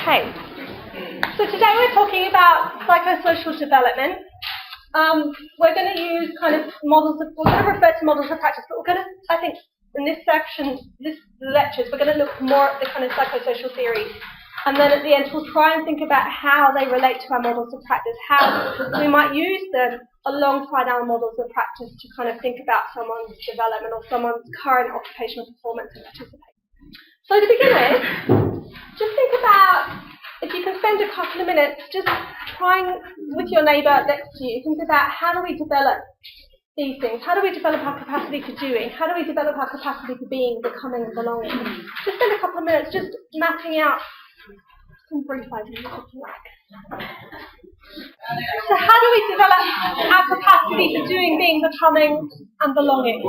Okay, so today we're talking about psychosocial development. We're going to use kind of models of, we're going to refer to models of practice, but we're going to, I think, in this section, this lectures, we're going to look more at the kind of psychosocial theories. And then at the end, we'll try and think about how they relate to our models of practice, how we might use them alongside our models of practice to kind of think about someone's development or someone's current occupational performance and participate. So to begin with, just think about, if you can spend a couple of minutes just trying with your neighbour next to you, think about how do we develop these things? How do we develop our capacity for doing? How do we develop our capacity for being, becoming, and belonging? Just spend a couple of minutes just mapping out some brief ideas if you like. So how do we develop our capacity for doing, being, becoming, and belonging?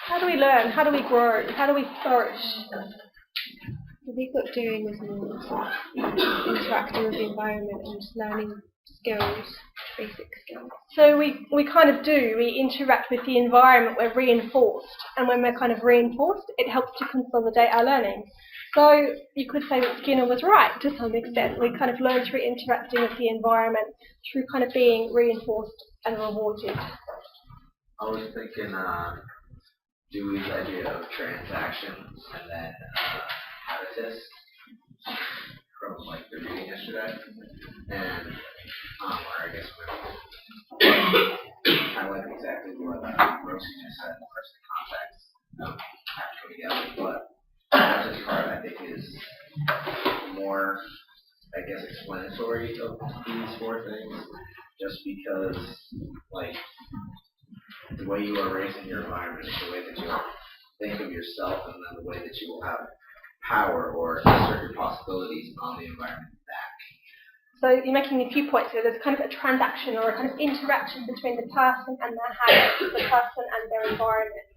How do we learn? How do we grow? How do we flourish? We've got doing as more sort of interacting with the environment and just learning skills, basic skills. So we kind of do. We interact with the environment. We're reinforced, and when we're kind of reinforced, it helps to consolidate our learning. So you could say that Skinner was right to some extent. We kind of learn through interacting with the environment, through kind of being reinforced and rewarded. I was thinking Dewey's idea of transactions and then habitus from like the reading yesterday, and or I guess I like exactly what Rosie just said in first context have to go together, but this part I think is more, I guess, explanatory of these four things, just because like the way you are raised in your environment is the way that you'll think of yourself, and then the way that you will have power or assert your possibilities on the environment back. So you're making a few points here. There's kind of a transaction or a kind of interaction between the person and their habits, the person and their environment.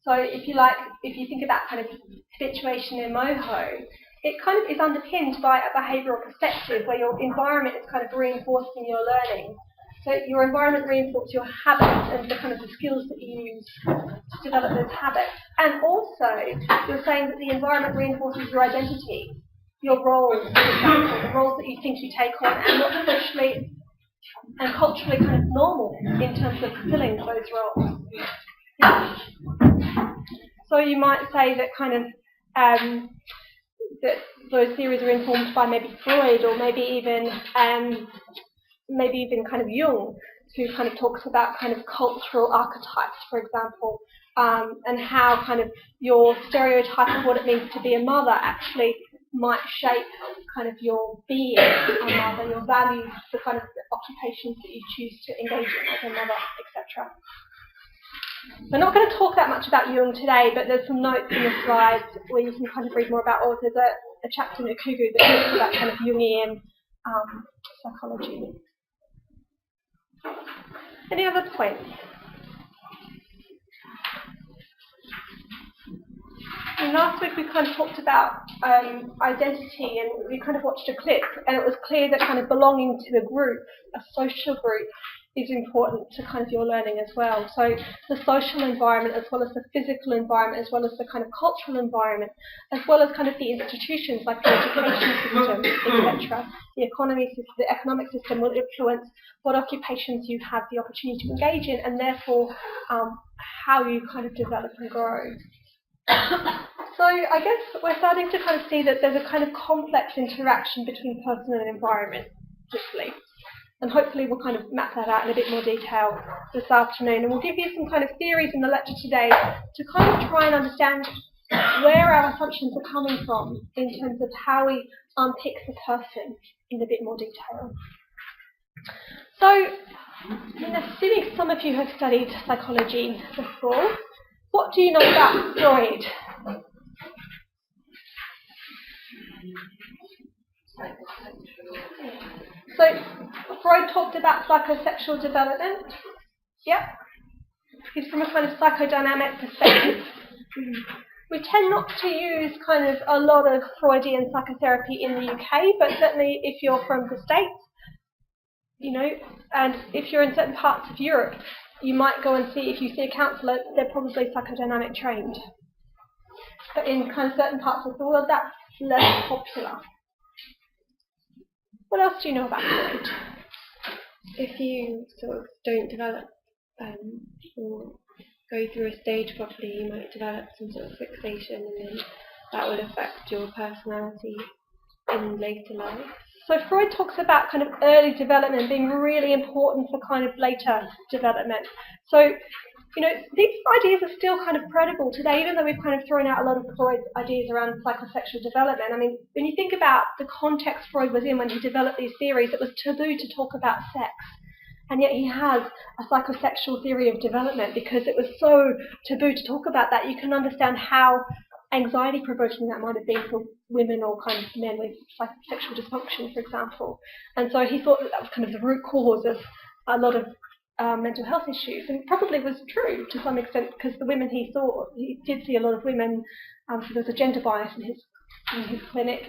So if you like, if you think of that kind of situation in Moho, it kind of is underpinned by a behavioural perspective where your environment is kind of reinforcing your learning. So your environment reinforces your habits and the kind of the skills that you use to develop those habits. And also, you're saying that the environment reinforces your identity, your roles, the roles that you think you take on, and what's socially and culturally kind of normal in terms of fulfilling those roles. Yeah. So you might say that kind of that those theories are informed by maybe Freud or maybe even kind of Jung, who kind of talks about kind of cultural archetypes, for example, and how kind of your stereotype of what it means to be a mother actually might shape kind of your being as a mother, your values, the kind of occupations that you choose to engage in as a mother, etc. We're not going to talk that much about Jung today, but there's some notes in the slides where you can kind of read more about, or there's a chapter in Okugu that talks about kind of Jungian psychology. Any other points? And last week we kind of talked about identity, and we kind of watched a clip, and it was clear that kind of belonging to a group, a social group, is important to kind of your learning as well. So the social environment, as well as the physical environment, as well as the kind of cultural environment, as well as kind of the institutions like the education system, etc. The economic system will influence what occupations you have the opportunity to engage in, and therefore how you kind of develop and grow. So I guess we're starting to kind of see that there's a kind of complex interaction between person and environment, hopefully. And hopefully we'll kind of map that out in a bit more detail this afternoon. And we'll give you some kind of theories in the lecture today to kind of try and understand where our assumptions are coming from in terms of how we unpick the person in a bit more detail. So, assuming some of you have studied psychology before, what do you know about Freud? So, Freud talked about psychosexual development. Yep. He's from a kind of psychodynamic perspective. We tend not to use kind of a lot of Freudian psychotherapy in the UK, but certainly if you're from the States, and if you're in certain parts of Europe, you might go and see, if you see a counsellor, they're probably psychodynamic trained. But in kind of certain parts of the world, that's less popular. What else do you know about Freud? If you sort of don't develop or go through a stage properly, you might develop some sort of fixation, and then that will affect your personality in later life. So Freud talks about kind of early development being really important for kind of later development. So, these ideas are still kind of credible today, even though we've kind of thrown out a lot of Freud's ideas around psychosexual development. I mean, when you think about the context Freud was in when he developed these theories, it was taboo to talk about sex. And yet he has a psychosexual theory of development because it was so taboo to talk about that. You can understand how anxiety-provoking that might have been for women or kind of men with psychosexual dysfunction, for example. And so he thought that was kind of the root cause of a lot of mental health issues, and probably was true to some extent, because the women he saw, he did see a lot of women, so there was a gender bias in his clinic,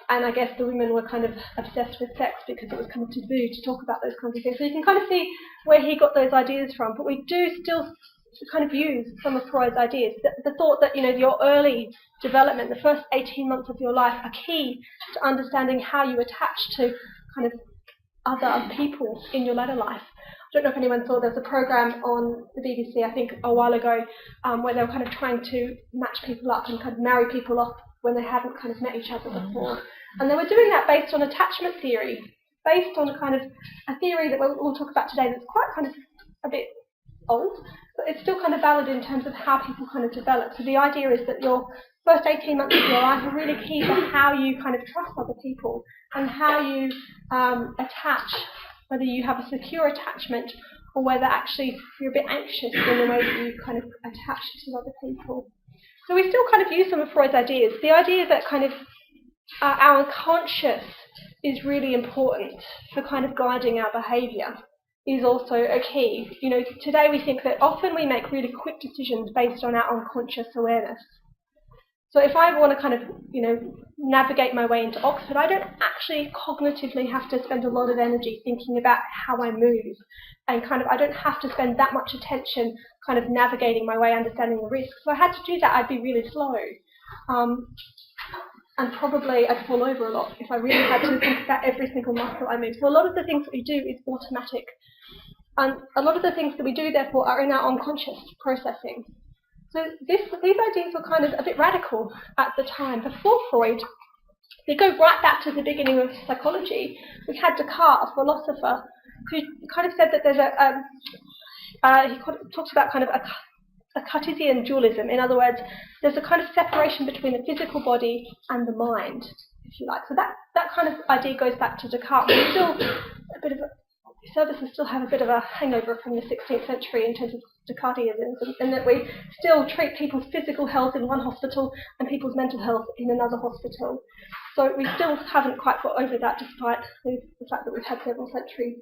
and I guess the women were kind of obsessed with sex because it was kind of taboo to talk about those kinds of things. So you can kind of see where he got those ideas from, but we do still kind of use some of Freud's ideas. The thought that, your early development, the first 18 months of your life, are key to understanding how you attach to kind of other people in your later life. I don't know if anyone saw, there's a program on the BBC, I think a while ago, where they were kind of trying to match people up and kind of marry people off when they hadn't kind of met each other before. And they were doing that based on attachment theory, based on kind of a theory that we'll talk about today that's quite kind of a bit old, but it's still kind of valid in terms of how people kind of develop. So the idea is that your first 18 months of your life are really key to how you kind of trust other people and how you attach, whether you have a secure attachment or whether actually you're a bit anxious in the way that you kind of attach to other people. So we still kind of use some of Freud's ideas. The idea that kind of our unconscious is really important for kind of guiding our behaviour is also a key. Today we think that often we make really quick decisions based on our unconscious awareness. So if I want to kind of, navigate my way into Oxford, I don't actually cognitively have to spend a lot of energy thinking about how I move, and I don't have to spend that much attention kind of navigating my way, understanding the risks. If I had to do that, I'd be really slow. And probably I'd fall over a lot if I really had to think about every single muscle I move. So a lot of the things that we do is automatic. And a lot of the things that we do, therefore, are in our unconscious processing. So these ideas were kind of a bit radical at the time. Before Freud, we go right back to the beginning of psychology. We had Descartes, a philosopher, who kind of said that there's he talks about kind of a Cartesian dualism. In other words, there's a kind of separation between the physical body and the mind, if you like. So that kind of idea goes back to Descartes. But still a bit of services still have a bit of a hangover from the 16th century in terms of Descartesianism, and that we still treat people's physical health in one hospital and people's mental health in another hospital. So we still haven't quite got over that, despite the fact that we've had several centuries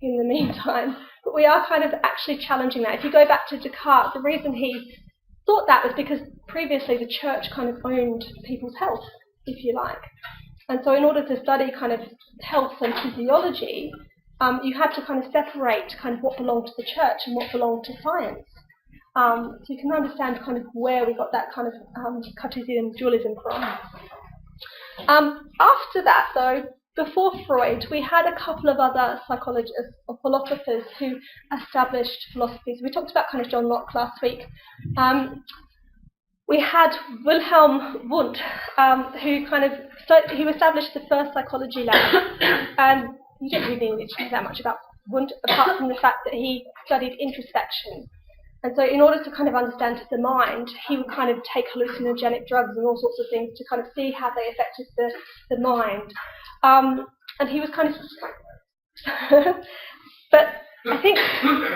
in the meantime. But we are kind of actually challenging that. If you go back to Descartes, the reason he thought that was because previously the church kind of owned people's health, if you like. And so in order to study kind of health and physiology, you had to kind of separate kind of what belonged to the church and what belonged to science. So you can understand kind of where we got that kind of Cartesian dualism from. After that, though, before Freud, we had a couple of other psychologists or philosophers who established philosophies. We talked about kind of John Locke last week. We had Wilhelm Wundt, who established the first psychology lab. And you don't really need to know that much about Wundt, apart from the fact that he studied introspection. And so in order to kind of understand the mind, he would kind of take hallucinogenic drugs and all sorts of things to kind of see how they affected the mind. And he was kind of... But I think,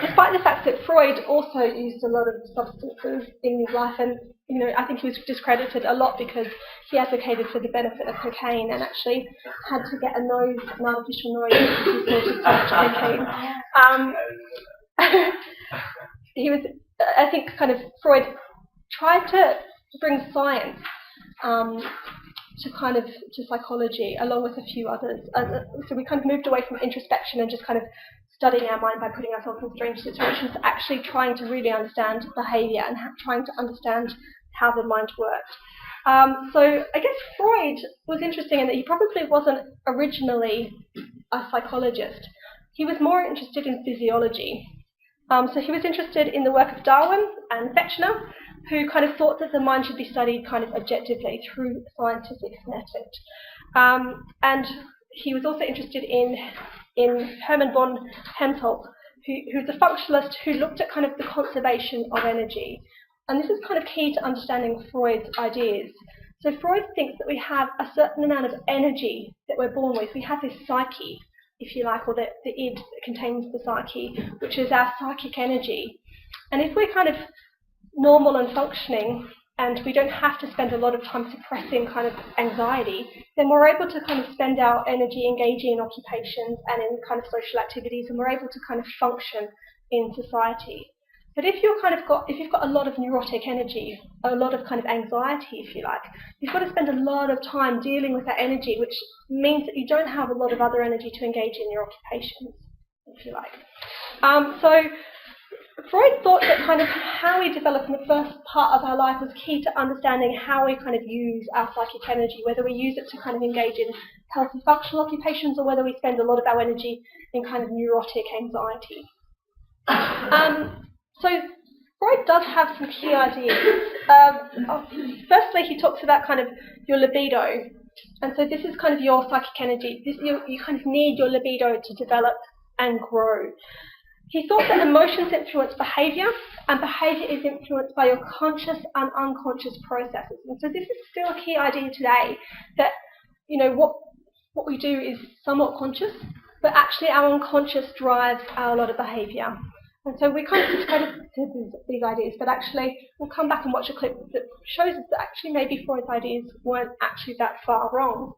despite the fact that Freud also used a lot of substances in his life, and I think he was discredited a lot because he advocated for the benefit of cocaine and actually had to get an artificial nose because he was cocaine. I think kind of Freud tried to bring science to psychology along with a few others. So we kind of moved away from introspection and just kind of studying our mind by putting ourselves in strange situations to actually trying to really understand behaviour and trying to understand how the mind worked. So I guess Freud was interesting in that he probably wasn't originally a psychologist. He was more interested in physiology. So he was interested in the work of Darwin and Fechner, who kind of thought that the mind should be studied kind of objectively through scientific method. And he was also interested in Hermann von Helmholtz, who's a functionalist who looked at kind of the conservation of energy. And this is kind of key to understanding Freud's ideas. So Freud thinks that we have a certain amount of energy that we're born with. We have this psyche, if you like, or the id that contains the psyche, which is our psychic energy. And if we're kind of normal and functioning, and we don't have to spend a lot of time suppressing kind of anxiety, then we're able to kind of spend our energy engaging in occupations and in kind of social activities, and we're able to kind of function in society. But if you've got a lot of neurotic energy, a lot of kind of anxiety, if you like, you've got to spend a lot of time dealing with that energy, which means that you don't have a lot of other energy to engage in your occupations, if you like. So Freud thought that kind of how we develop in the first part of our life was key to understanding how we kind of use our psychic energy, whether we use it to kind of engage in healthy functional occupations or whether we spend a lot of our energy in kind of neurotic anxiety. So Freud does have some key ideas. Firstly, he talks about kind of your libido. And so this is kind of your psychic energy. You kind of need your libido to develop and grow. He thought that emotions influence behaviour, and behaviour is influenced by your conscious and unconscious processes. And so this is still a key idea today, that what we do is somewhat conscious, but actually our unconscious drives a lot of behaviour. And so we kind of discredit these ideas, but actually we'll come back and watch a clip that shows us that actually maybe Freud's ideas weren't actually that far wrong.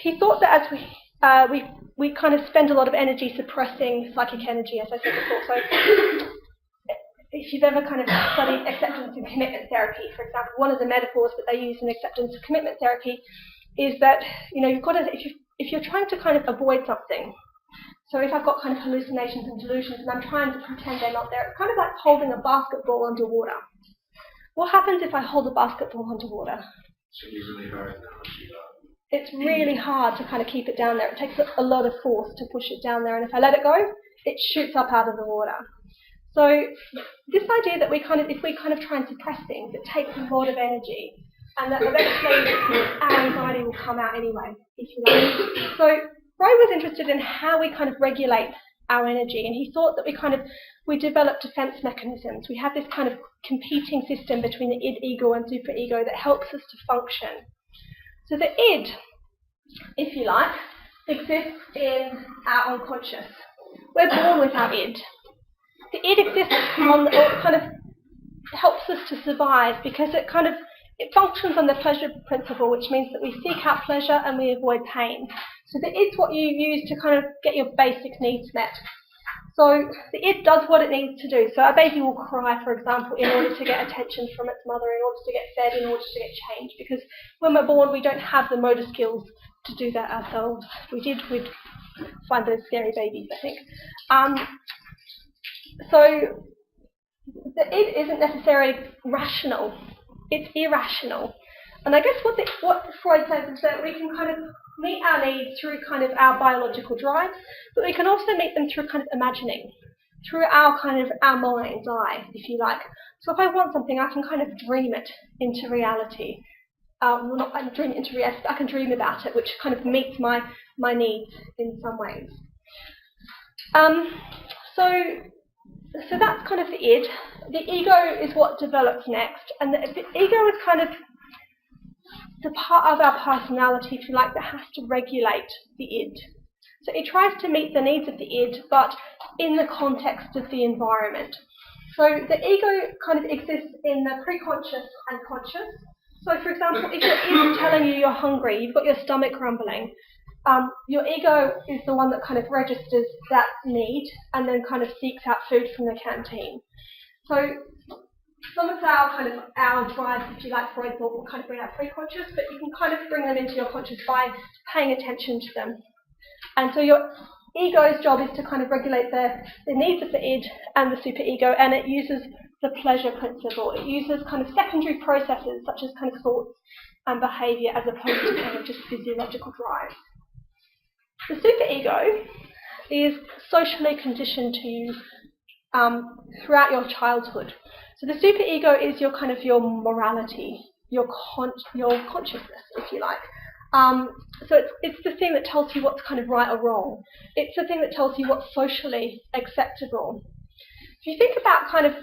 He thought that as we kind of spend a lot of energy suppressing psychic energy, as I said before. So if you've ever kind of studied acceptance and commitment therapy, for example, one of the metaphors that they use in acceptance and commitment therapy is that you've got to, if you're trying to kind of avoid something. So if I've got kind of hallucinations and delusions and I'm trying to pretend they're not there, it's kind of like holding a basketball underwater. What happens if I hold a basketball underwater? It should be really hard now. It's really hard to kind of keep it down there. It takes a lot of force to push it down there, and if I let it go, it shoots up out of the water. So this idea that if we kind of try and suppress things, it takes a lot of energy, and that eventually our anxiety will come out anyway, if you like. So Freud was interested in how we kind of regulate our energy, and he thought that we developed defense mechanisms. We have this kind of competing system between the id, ego, and superego that helps us to function. So the id, if you like, exists in our unconscious. We're born with our id. The id exists kind of helps us to survive because it functions on the pleasure principle, which means that we seek out pleasure and we avoid pain. So the id's what you use to kind of get your basic needs met. So the id does what it needs to do. So a baby will cry, for example, in order to get attention from its mother, in order to get fed, in order to get changed. Because when we're born, we don't have the motor skills to do that ourselves. We'd find those scary babies, I think. So the id isn't necessarily rational. It's irrational. And I guess what Freud says is that we can kind of meet our needs through kind of our biological drives, but we can also meet them through kind of imagining, through our mind's eye, if you like. So if I want something, I can kind of dream it into reality. Dream it into reality, I can dream about it, which kind of meets my needs in some ways. So that's kind of the id. The ego is what develops next, and the ego is kind of the part of our personality, if you like, that has to regulate the id. So it tries to meet the needs of the id, but in the context of the environment. So the ego kind of exists in the preconscious and conscious. So for example, if your id is telling you you're hungry, you've got your stomach rumbling, your ego is the one that kind of registers that need and then kind of seeks out food from the canteen. So some of our drives, if you like, Freud thought will kind of bring out preconscious, but you can kind of bring them into your conscious by paying attention to them. And so ego's job is to kind of regulate the needs of the id and the superego, and it uses the pleasure principle. It uses kind of secondary processes such as kind of thoughts and behaviour as opposed to kind of just physiological drive. The superego is socially conditioned to you throughout your childhood. So the superego is your kind of your morality, your consciousness, if you like. So it's the thing that tells you what's kind of right or wrong. It's the thing that tells you what's socially acceptable. If you think about kind of,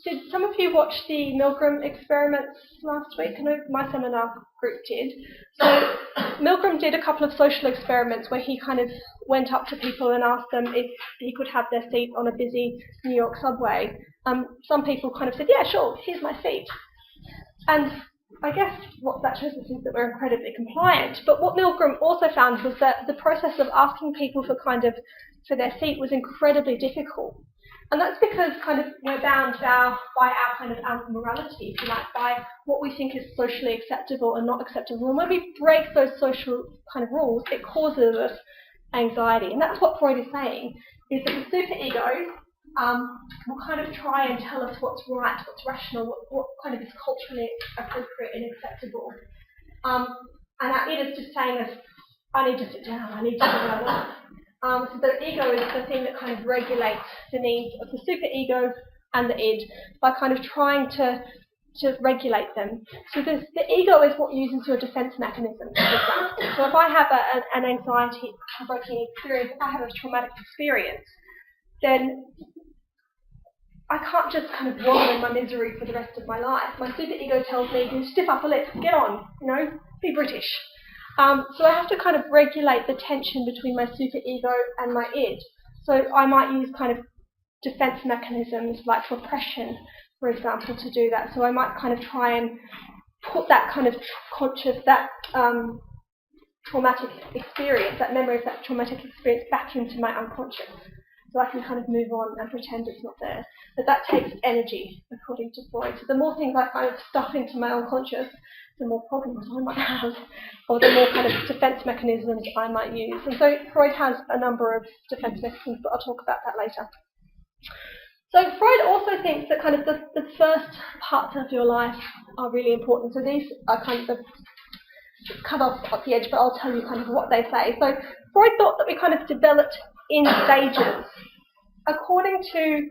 did some of you watch the Milgram experiments last week? I know my seminar group did. So Milgram did a couple of social experiments where he kind of went up to people and asked them if he could have their seat on a busy New York subway. Some people kind of said, yeah, sure, here's my seat. And I guess what that shows us is that we're incredibly compliant. But what Milgram also found was that the process of asking people for their seat was incredibly difficult. And that's because kind of we're bound by our kind of our morality, if you like, by what we think is socially acceptable and not acceptable. And when we break those social kind of rules, it causes us anxiety. And that's what Freud is saying, is that the superego will kind of try and tell us what's right, what's rational, what kind of is culturally appropriate and acceptable. And our id is just saying us, I need to sit down, I need to do what I want. So the ego is the thing that kind of regulates the needs of the superego and the id by kind of trying to regulate them. So the ego is what uses your defense mechanism, for example. So if I have an anxiety-provoking experience, if I have a traumatic experience, then I can't just kind of wallow in my misery for the rest of my life. My superego tells me to stiff upper lip, get on, be British. So I have to kind of regulate the tension between my superego and my id. So I might use kind of defense mechanisms like repression, for example, to do that. So I might kind of try and put that kind of traumatic experience, that memory of that traumatic experience back into my unconscious. So I can kind of move on and pretend it's not there. But that takes energy, according to Freud. So the more things I kind of stuff into my unconscious, the more problems I might have, or the more kind of defense mechanisms I might use. And so Freud has a number of defense mechanisms, but I'll talk about that later. So Freud also thinks that kind of the first parts of your life are really important. So these are kind of cut off at the edge, but I'll tell you kind of what they say. So Freud thought that we kind of developed in stages according to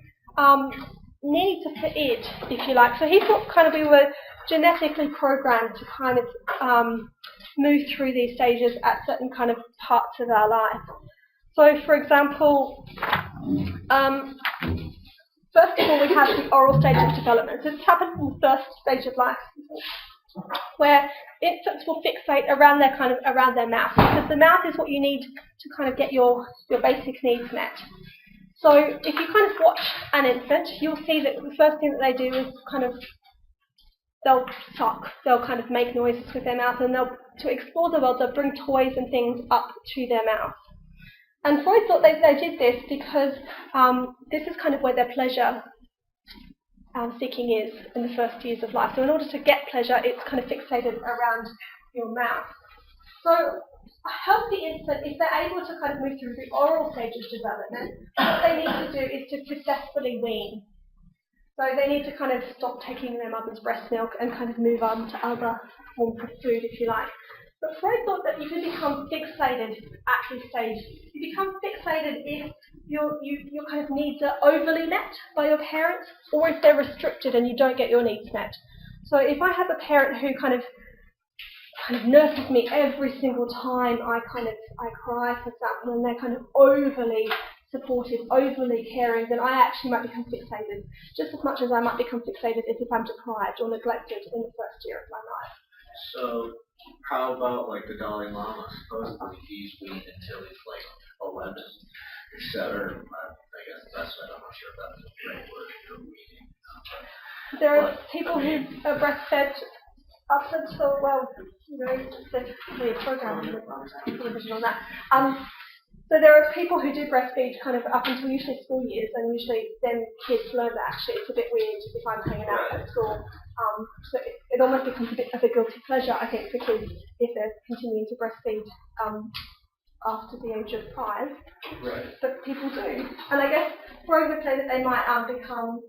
needs of the id, if you like. So he thought kind of we were genetically programmed to kind of move through these stages at certain kind of parts of our life. So for example, first of all we have the oral stage of development. So this happens in the first stage of life, where infants will fixate around their mouth, because the mouth is what you need to kind of get your basic needs met. So if you kind of watch an infant, you'll see that the first thing that they do is kind of they'll suck, they'll kind of make noises with their mouth, and to explore the world, they'll bring toys and things up to their mouth. And Freud thought they did this because this is kind of where their pleasure seeking is in the first years of life. So in order to get pleasure, it's kind of fixated around your mouth. So a healthy infant, if they're able to kind of move through the oral stage of development, what they need to do is to successfully wean. So they need to kind of stop taking their mother's breast milk and kind of move on to other forms of food, if you like. But Freud thought that you can become fixated at this stage. You become fixated if your kind of needs are overly met by your parents, or if they're restricted and you don't get your needs met. So if I have a parent who kind of nurses me every single time I cry, for example, and they're kind of overly supportive, overly caring, then I actually might become fixated, just as much as I might become fixated as if I'm deprived or neglected in the first year of my life. So how about like the Dalai Lama? Supposedly he's weaned until he's like 11, etc. I guess that's what I'm not sure if that's the right word for weaning. There are people who are breastfed up until, there's probably a program on that. So there are people who do breastfeed kind of up until usually school years, and usually then kids learn that actually it's a bit weird if I'm hanging out at school. So it almost becomes a bit of a guilty pleasure, I think, for kids if they're continuing to breastfeed after the age of 5, Right. but people do. And I guess Freud would say that they might become,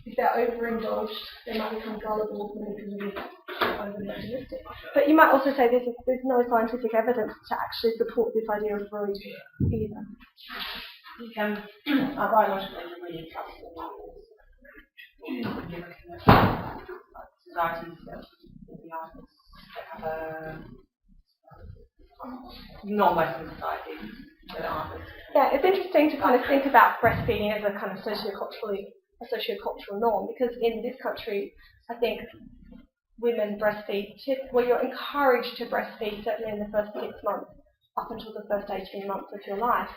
if they're overindulged, they might become gullible, manipulative, overly optimistic. But you might also say there's no scientific evidence to actually support this idea of Freud either. You can biologically really trust societies that have a non-Western society that aren't. Yeah, it's interesting to kind of think about breastfeeding as a kind of sociocultural norm, because in this country, I think women breastfeed. Well, you're encouraged to breastfeed certainly in the first 6 months, up until the first 18 months of your life.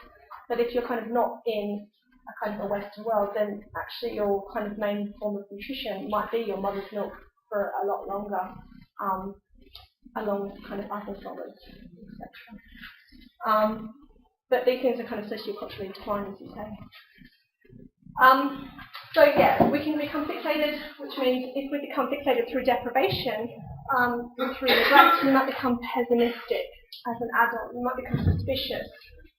But if you're kind of not in a kind of a Western world, then actually your kind of main form of nutrition might be your mother's milk for a lot longer, along with kind of other solids, etc. But these things are kind of socioculturally defined, as you say. So yeah, we can become fixated, which means if we become fixated through deprivation, through neglect, we might become pessimistic as an adult. We might become suspicious.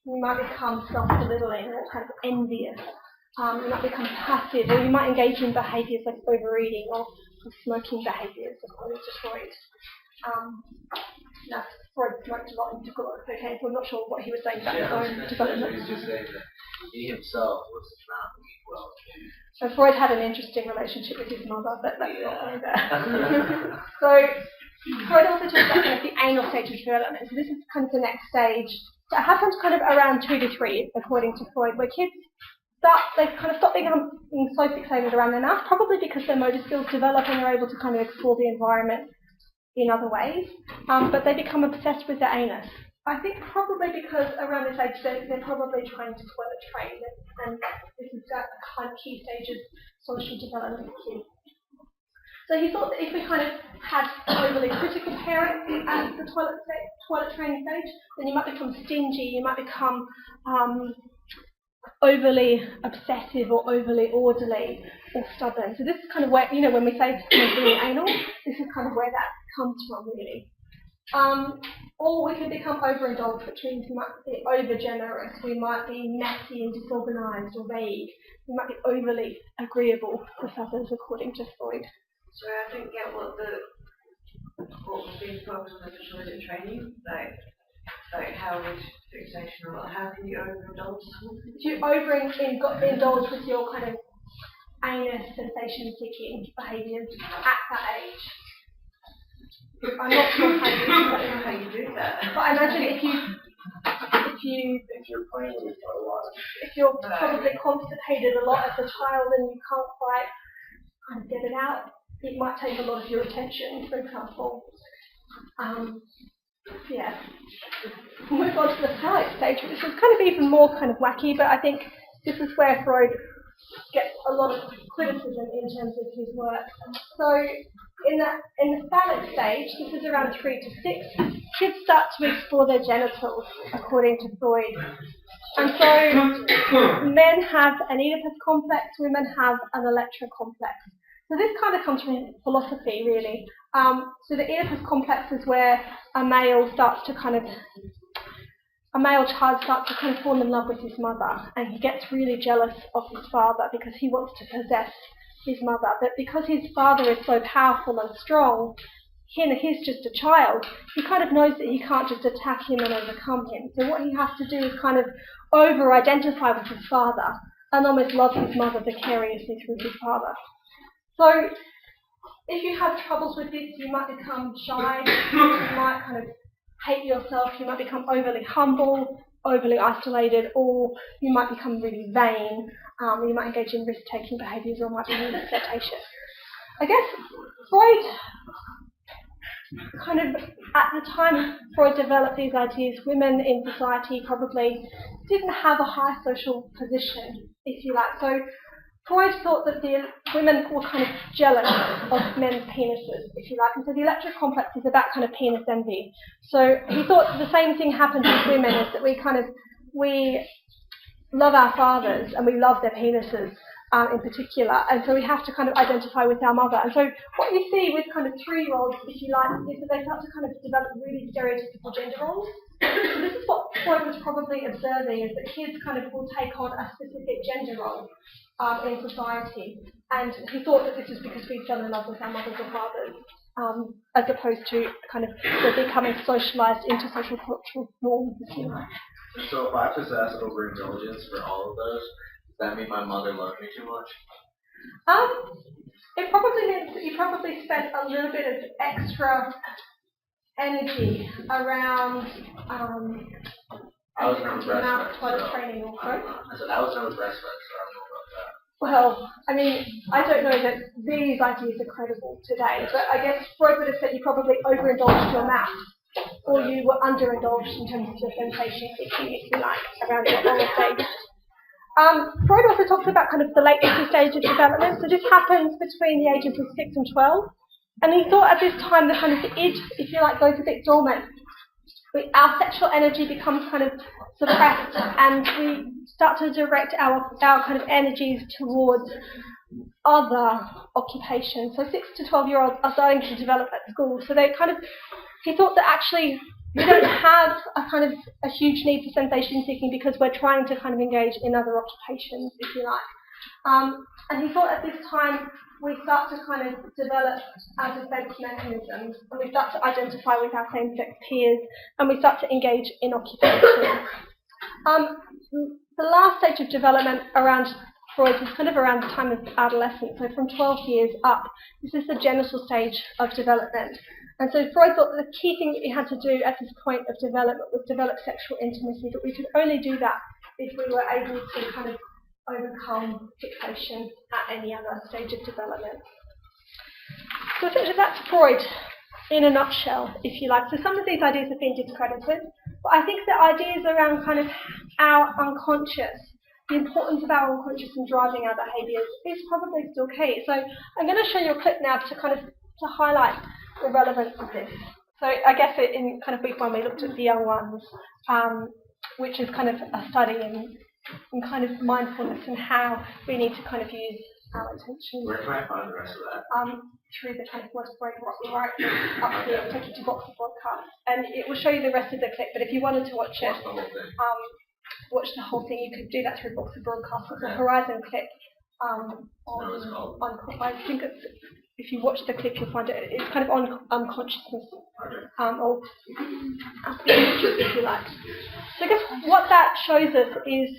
We might become self-belittling or kind of envious. You might become passive, or you might engage in behaviours like overeating or smoking behaviours, according to Freud. Now, Freud smoked a lot and took a lot of cocaine, so I'm not sure what he was saying about his own development. He was just saying that he himself was not eat well. So Freud had an interesting relationship with his mother, but let's not go there. So Freud also talks about kind of the anal stage of development. So this is kind of the next stage. So it happens kind of around 2 to 3, according to Freud, where kids they kind of stop being so fixated around their mouth, probably because their motor skills develop and they're able to kind of explore the environment in other ways, but they become obsessed with their anus. I think probably because around this age they're probably trying to toilet train, and this is a kind of key stage of social development of kids. So he thought that if we kind of had overly critical parents at the toilet training stage, then you might become stingy, you might become overly obsessive or overly orderly or stubborn. So this is kind of where, when we say being anal, this is kind of where that comes from, really. Or we can become overindulged, which means we might be over-generous, we might be messy and disorganised or vague, we might be overly agreeable with others, according to Freud. So I didn't get what was being focused on the toilet training, like how is fixation, or how can you overindulge? If you overindulge with your kind of anus sensation-seeking behaviours at that age, I'm not sure how you do that. But I imagine if you're probably constipated a lot as a child and you can't quite kind of get it out, it might take a lot of your attention, for example. Yeah. We'll move on to the phallic stage, which is kind of even more kind of wacky, but I think this is where Freud gets a lot of criticism in terms of his work. So in the phallic stage, this is around 3 to 6, kids start to explore their genitals, according to Freud. And so men have an Oedipus complex, women have an Electra complex. So this kind of comes from philosophy, really. So the Oedipus complex is where a male child starts to kind of fall in love with his mother, and he gets really jealous of his father because he wants to possess his mother. But because his father is so powerful and strong, he's just a child, he kind of knows that he can't just attack him and overcome him. So what he has to do is kind of over-identify with his father and almost love his mother vicariously through his father. So if you have troubles with this, you might become shy, you might kind of hate yourself, you might become overly humble, overly isolated, or you might become really vain, you might engage in risk-taking behaviours, or might be really flirtatious. I guess Freud kind of, at the time Freud developed these ideas, women in society probably didn't have a high social position, if you like. So Freud thought that the women were kind of jealous of men's penises, if you like, and so the Electra complex is about kind of penis envy. So he thought the same thing happens with women, is that we love our fathers and we love their penises, in particular, and so we have to kind of identify with our mother. And so what you see with kind of 3-year-olds, if you like, is that they start to kind of develop really stereotypical gender roles. So this is what Freud was probably observing, is that kids kind of will take on a specific gender role in society. And he thought that this was because we fell in love with our mothers or fathers, as opposed to kind of becoming socialised into social cultural norms, if you like. So if I possess overindulgence for all of those, does that mean my mother loved me too much? It probably means that you probably spent a little bit of extra energy around I was never breastfed. toilet training or so. I said I was never breastfed, so I don't know about that. Well, I mean, I don't know that these ideas are credible today, but I guess Freud would have said you probably overindulged your mouth, or you were underindulged in terms of your sensation seeking, if you like, around your early stage. Freud also talks about kind of the latency stage of development. So this happens between the ages of 6 and 12. And he thought at this time the kind of the id, if you like, goes a bit dormant. Our sexual energy becomes kind of suppressed, and we start to direct our kind of energies towards other occupations. So 6 to 12-year-olds are starting to develop at school. So he thought that actually we don't have a kind of a huge need for sensation seeking because we're trying to kind of engage in other occupations, if you like. And he thought at this time we start to kind of develop our defence mechanisms, and we start to identify with our same-sex peers, and we start to engage in occupation. The last stage of development around Freud was kind of around the time of adolescence, so from 12 years up. This is the genital stage of development. And so Freud thought that the key thing that we had to do at this point of development was develop sexual intimacy, but we could only do that if we were able to kind of overcome fixation at any other stage of development. So essentially that's Freud in a nutshell, if you like. So some of these ideas have been discredited, but I think the ideas around kind of our unconscious, the importance of our unconscious in driving our behaviours is probably still key. So I'm going to show you a clip now to highlight the relevance of this. So I guess in kind of week 1 we looked at the young ones, which is kind of a study in kind of mindfulness and how we need to kind of use our attention. Where can I find the rest of that? Through the 24th break right up here, take you to Box of Broadcast, and it will show you the rest of the clip. But if you wanted to watch it, watch the whole thing, you could do that through Box of Broadcast. It's a Horizon clip. I think if you watch the clip, you'll find it. It's kind of on unconsciousness, or if you like. So I guess what that shows us is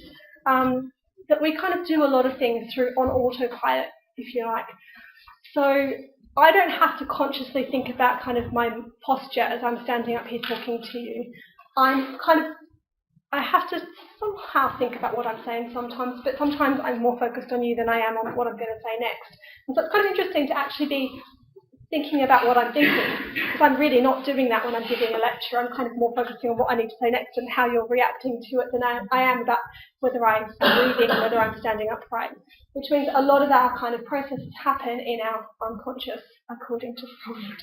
that we kind of do a lot of things on autopilot, if you like. So I don't have to consciously think about kind of my posture as I'm standing up here talking to you. I have to somehow think about what I'm saying sometimes, but sometimes I'm more focused on you than I am on what I'm going to say next. And so it's kind of interesting to actually be thinking about what I'm thinking, because I'm really not doing that when I'm giving a lecture. I'm kind of more focusing on what I need to say next and how you're reacting to it than I am about whether I'm breathing or whether I'm standing upright, which means a lot of our kind of processes happen in our unconscious, according to Freud.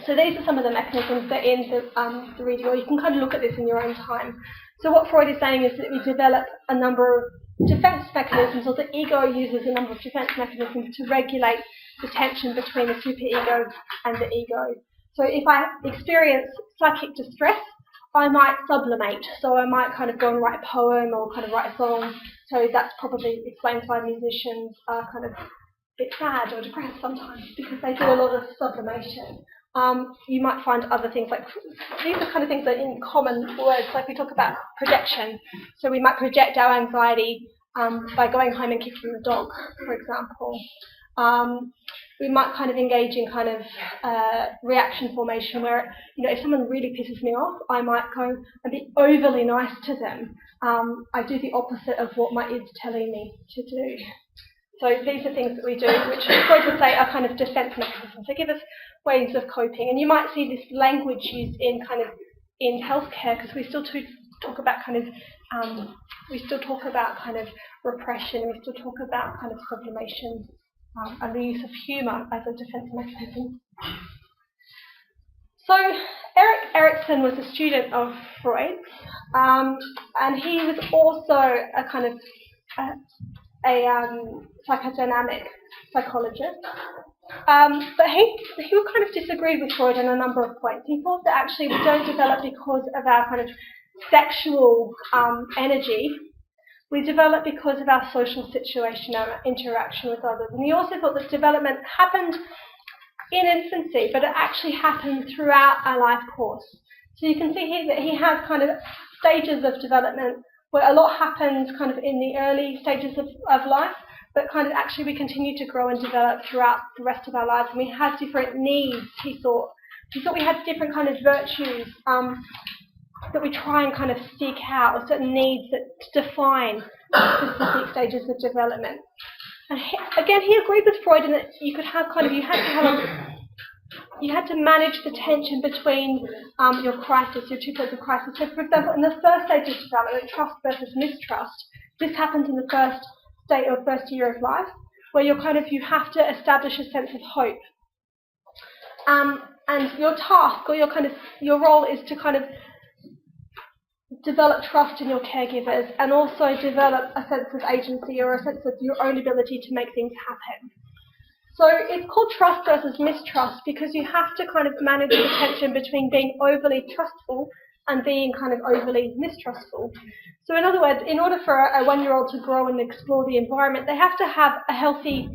So these are some of the mechanisms that are in the reading, or you can kind of look at this in your own time. So what Freud is saying is that we develop a number of defense mechanisms, or the ego uses a number of defense mechanisms to regulate the tension between the superego and the ego. So if I experience psychic distress, I might sublimate. So I might kind of go and write a poem or kind of write a song. So that's probably explains why musicians are kind of a bit sad or depressed sometimes, because they do a lot of sublimation. You might find other things like, these are kind of things that are in common words, like we talk about projection. So we might project our anxiety by going home and kicking the dog, for example. We might kind of engage in kind of reaction formation where, if someone really pisses me off, I might go and be overly nice to them. I do the opposite of what my id's telling me to do. So these are things that we do, which Freud would say are kind of defense mechanisms. They give us ways of coping. And you might see this language used in healthcare, because we still talk about kind of repression. We still talk about kind of sublimation and the use of humour as a defense mechanism. So Erik Erikson was a student of Freud's, and he was also a kind of a psychodynamic psychologist. But he kind of disagreed with Freud on a number of points. He thought that actually we don't develop because of our kind of sexual energy. We develop because of our social situation, our interaction with others. And he also thought that development happened in infancy, but it actually happened throughout our life course. So you can see here that he has kind of stages of development where a lot happens kind of in the early stages of life, but kind of actually we continue to grow and develop throughout the rest of our lives. And we have different needs, he thought. He thought we had different kind of virtues that we try and kind of seek out, or certain needs that define specific stages of development. And he agreed with Freud in that you could have kind of, you had to manage the tension between your crisis, your two points of crisis. So, for example, in the first stage of development, trust versus mistrust, this happens in the first year of life, where you have to establish a sense of hope. And your task, or your role, is to kind of develop trust in your caregivers, and also develop a sense of agency, or a sense of your own ability to make things happen. So it's called trust versus mistrust because you have to kind of manage the tension between being overly trustful and being kind of overly mistrustful. So in other words, in order for a 1-year-old to grow and explore the environment, they have to have a healthy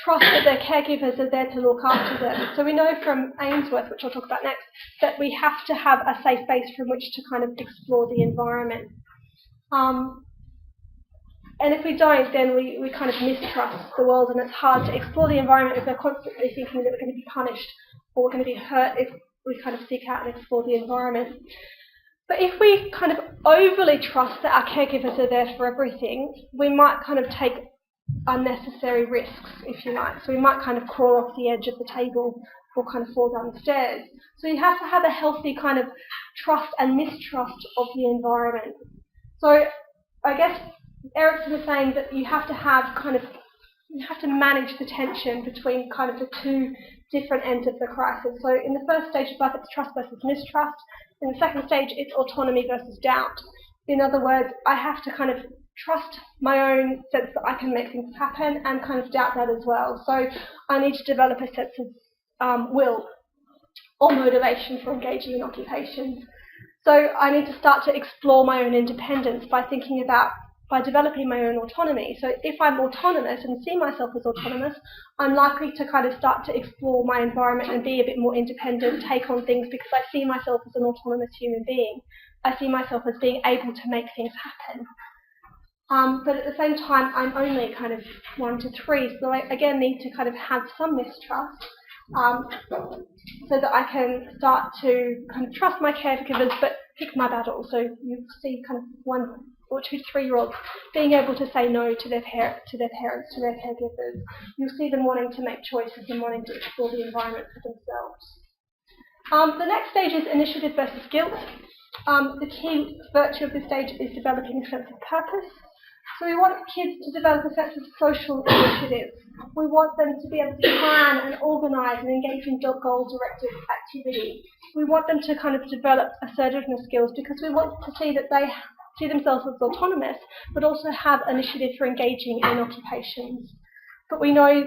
trust that their caregivers are there to look after them. So we know from Ainsworth, which I'll talk about next, that we have to have a safe base from which to kind of explore the environment. And if we don't, then we kind of mistrust the world, and it's hard to explore the environment if we're constantly thinking that we're going to be punished or we're going to be hurt if we kind of seek out and explore the environment. But if we kind of overly trust that our caregivers are there for everything, we might kind of take unnecessary risks, if you like. So we might kind of crawl off the edge of the table or kind of fall down the stairs. So you have to have a healthy kind of trust and mistrust of the environment. So I guess Erikson is saying that you have to manage the tension between kind of the two different ends of the crisis. So in the first stage of life, it's trust versus mistrust. In the second stage, it's autonomy versus doubt. In other words, I have to kind of trust my own sense that I can make things happen, and kind of doubt that as well. So I need to develop a sense of will or motivation for engaging in occupations. So I need to start to explore my own independence by developing my own autonomy. So if I'm autonomous and see myself as autonomous, I'm likely to kind of start to explore my environment and be a bit more independent, take on things, because I see myself as an autonomous human being. I see myself as being able to make things happen. But at the same time, I'm only kind of 1 to 3, so I again need to kind of have some mistrust, so that I can start to kind of trust my caregivers, but pick my battles. So you see kind of 1 or 2 to 3-year-olds being able to say no to their parents, to their caregivers. You'll see them wanting to make choices and wanting to explore the environment for themselves. The next stage is initiative versus guilt. The key virtue of this stage is developing a sense of purpose. So we want kids to develop a sense of social initiative. We want them to be able to plan and organise and engage in goal-directed activity. We want them to kind of develop assertiveness skills, because we want to see that they see themselves as autonomous, but also have initiative for engaging in occupations. But we know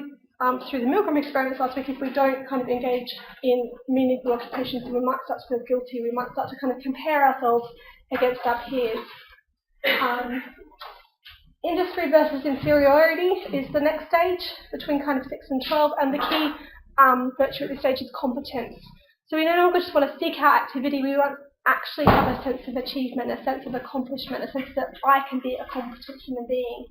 through the Milgram experiments last week, if we don't kind of engage in meaningful occupations, then we might start to feel guilty. We might start to kind of compare ourselves against our peers. Industry versus inferiority is the next stage between kind of 6 and 12, and the key virtue at this stage is competence. So we no longer just want to seek out activity, we want to actually have a sense of achievement, a sense of accomplishment, a sense that I can be a competent human being.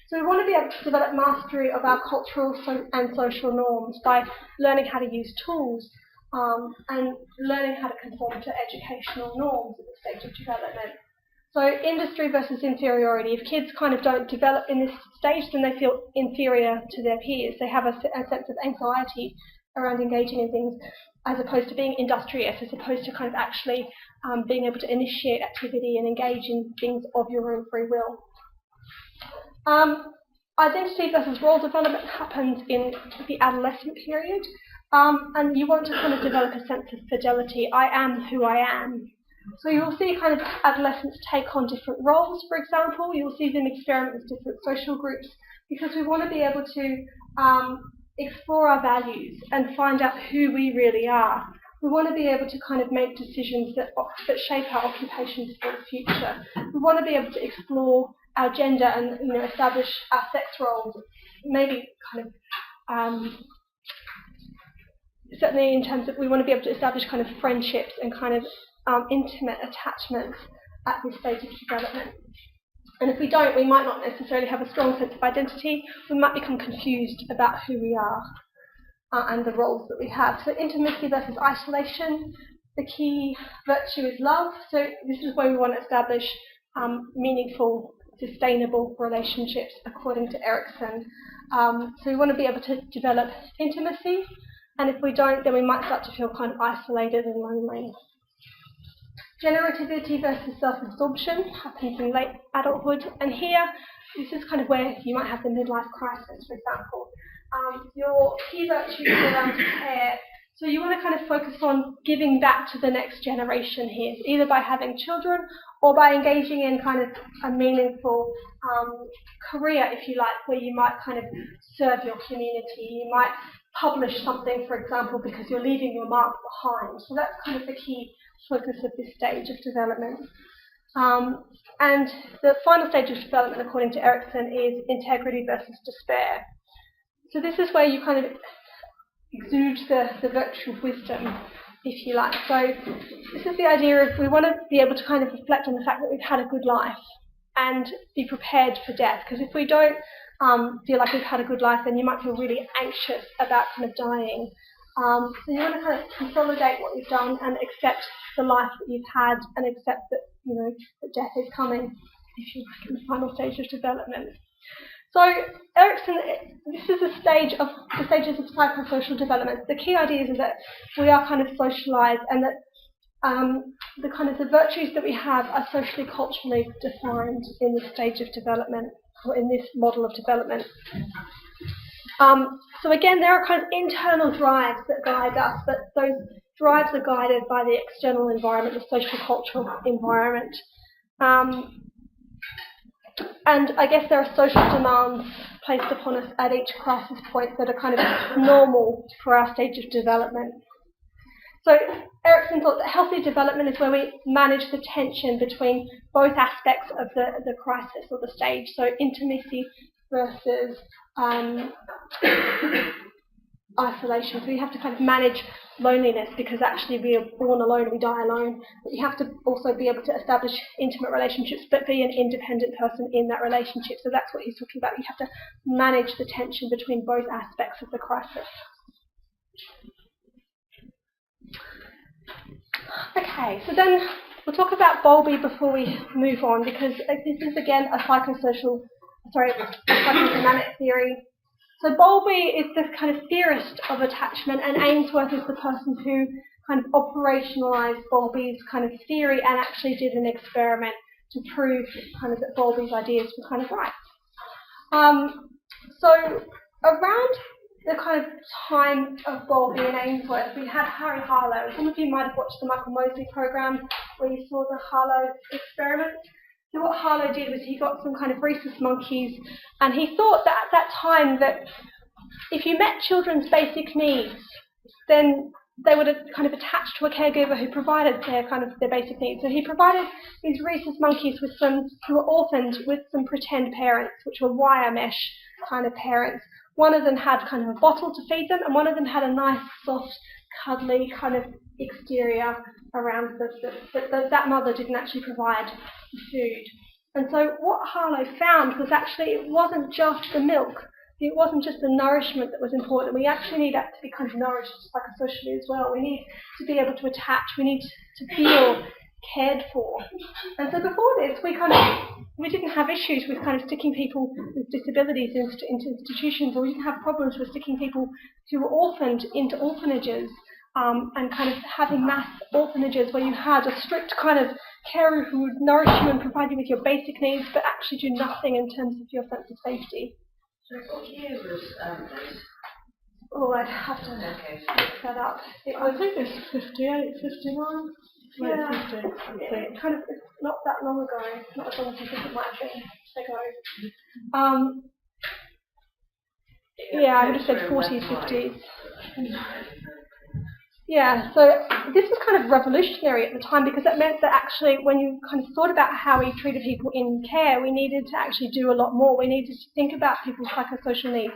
So we want to be able to develop mastery of our cultural and social norms by learning how to use tools and learning how to conform to educational norms at this stage of development. So industry versus inferiority. If kids kind of don't develop in this stage, then they feel inferior to their peers. They have a sense of anxiety around engaging in things, as opposed to being industrious, as opposed to kind of actually being able to initiate activity and engage in things of your own free will. Identity versus role development happens in the adolescent period, and you want to kind of develop a sense of fidelity. I am who I am. So you will see kind of adolescents take on different roles, for example. You will see them experiment with different social groups. because we want to be able to explore our values and find out who we really are. We want to be able to kind of make decisions that shape our occupations for the future. We want to be able to explore our gender and establish our sex roles, maybe kind of certainly in terms of we want to be able to establish kind of friendships and kind of intimate attachments at this stage of development. And if we don't, we might not necessarily have a strong sense of identity. We might become confused about who we are and the roles that we have. So intimacy versus isolation. The key virtue is love. So this is where we want to establish meaningful, sustainable relationships according to Erikson. So we want to be able to develop intimacy. And if we don't, then we might start to feel kind of isolated and lonely. Generativity versus self-absorption happens in late adulthood, and here, this is kind of where you might have the midlife crisis, for example. Your key virtues around care, so you want to kind of focus on giving back to the next generation here, either by having children or by engaging in kind of a meaningful career, if you like, where you might kind of serve your community. You might publish something, for example, because you're leaving your mark behind. So that's kind of the key focus of this stage of development. And the final stage of development, according to Erikson, is integrity versus despair. So this is where you kind of exude the virtue of wisdom, if you like. So this is the idea of we want to be able to kind of reflect on the fact that we've had a good life and be prepared for death. Because if we don't feel like we've had a good life, then you might feel really anxious about kind of dying. So you want to kind of consolidate what you've done and accept the life that you've had and accept that, that death is coming, if you like, in the final stage of development. So Erikson, this is the stages of psychosocial development. The key idea is that we are kind of socialized and that the virtues that we have are socially, culturally defined in this stage of development, or in this model of development. So again, there are kind of internal drives that guide us, but those drives are guided by the external environment, the social cultural environment. And I guess there are social demands placed upon us at each crisis point that are kind of normal for our stage of development. So Erikson thought that healthy development is where we manage the tension between both aspects of the crisis or the stage, so intimacy versus isolation. So you have to kind of manage loneliness, because actually we are born alone and we die alone. But you have to also be able to establish intimate relationships, but be an independent person in that relationship. So that's what he's talking about. You have to manage the tension between both aspects of the crisis. Okay, so then we'll talk about Bowlby before we move on, because this is again a psychodynamic theory. So Bowlby is this kind of theorist of attachment, and Ainsworth is the person who kind of operationalized Bowlby's kind of theory and actually did an experiment to prove kind of that Bowlby's ideas were kind of right. So around the kind of time of Bowlby and Ainsworth, we had Harry Harlow. Some of you might have watched the Michael Mosley program where you saw the Harlow experiment. So what Harlow did was he got some kind of rhesus monkeys, and he thought that at that time that if you met children's basic needs, then they would have kind of attached to a caregiver who provided their basic needs. So he provided these rhesus monkeys with who were orphaned with some pretend parents, which were wire mesh kind of parents. One of them had kind of a bottle to feed them, and one of them had a nice, soft, cuddly kind of exterior around that mother didn't actually provide the food. And so what Harlow found was actually it wasn't just the milk, it wasn't just the nourishment that was important. We actually need that to be kind of nourished psychosocially as well. We need to be able to attach, we need to feel cared for. And so before this, we didn't have issues with kind of sticking people with disabilities into institutions, or we didn't have problems with sticking people who were orphaned into orphanages. And kind of having mass orphanages where you had a strict kind of carer who would nourish you and provide you with your basic needs, but actually do nothing in terms of your sense of safety. So what year was this? Oh, I'd have to look that up. I think it's 58, 59. Yeah, 50, it's kind of it's not that long ago, not as long as I think it might have been ago. Yeah, I would have said 40s, 50s. Yeah, so this was kind of revolutionary at the time because it meant that actually when you kind of thought about how we treated people in care, we needed to actually do a lot more. We needed to think about people's psychosocial needs.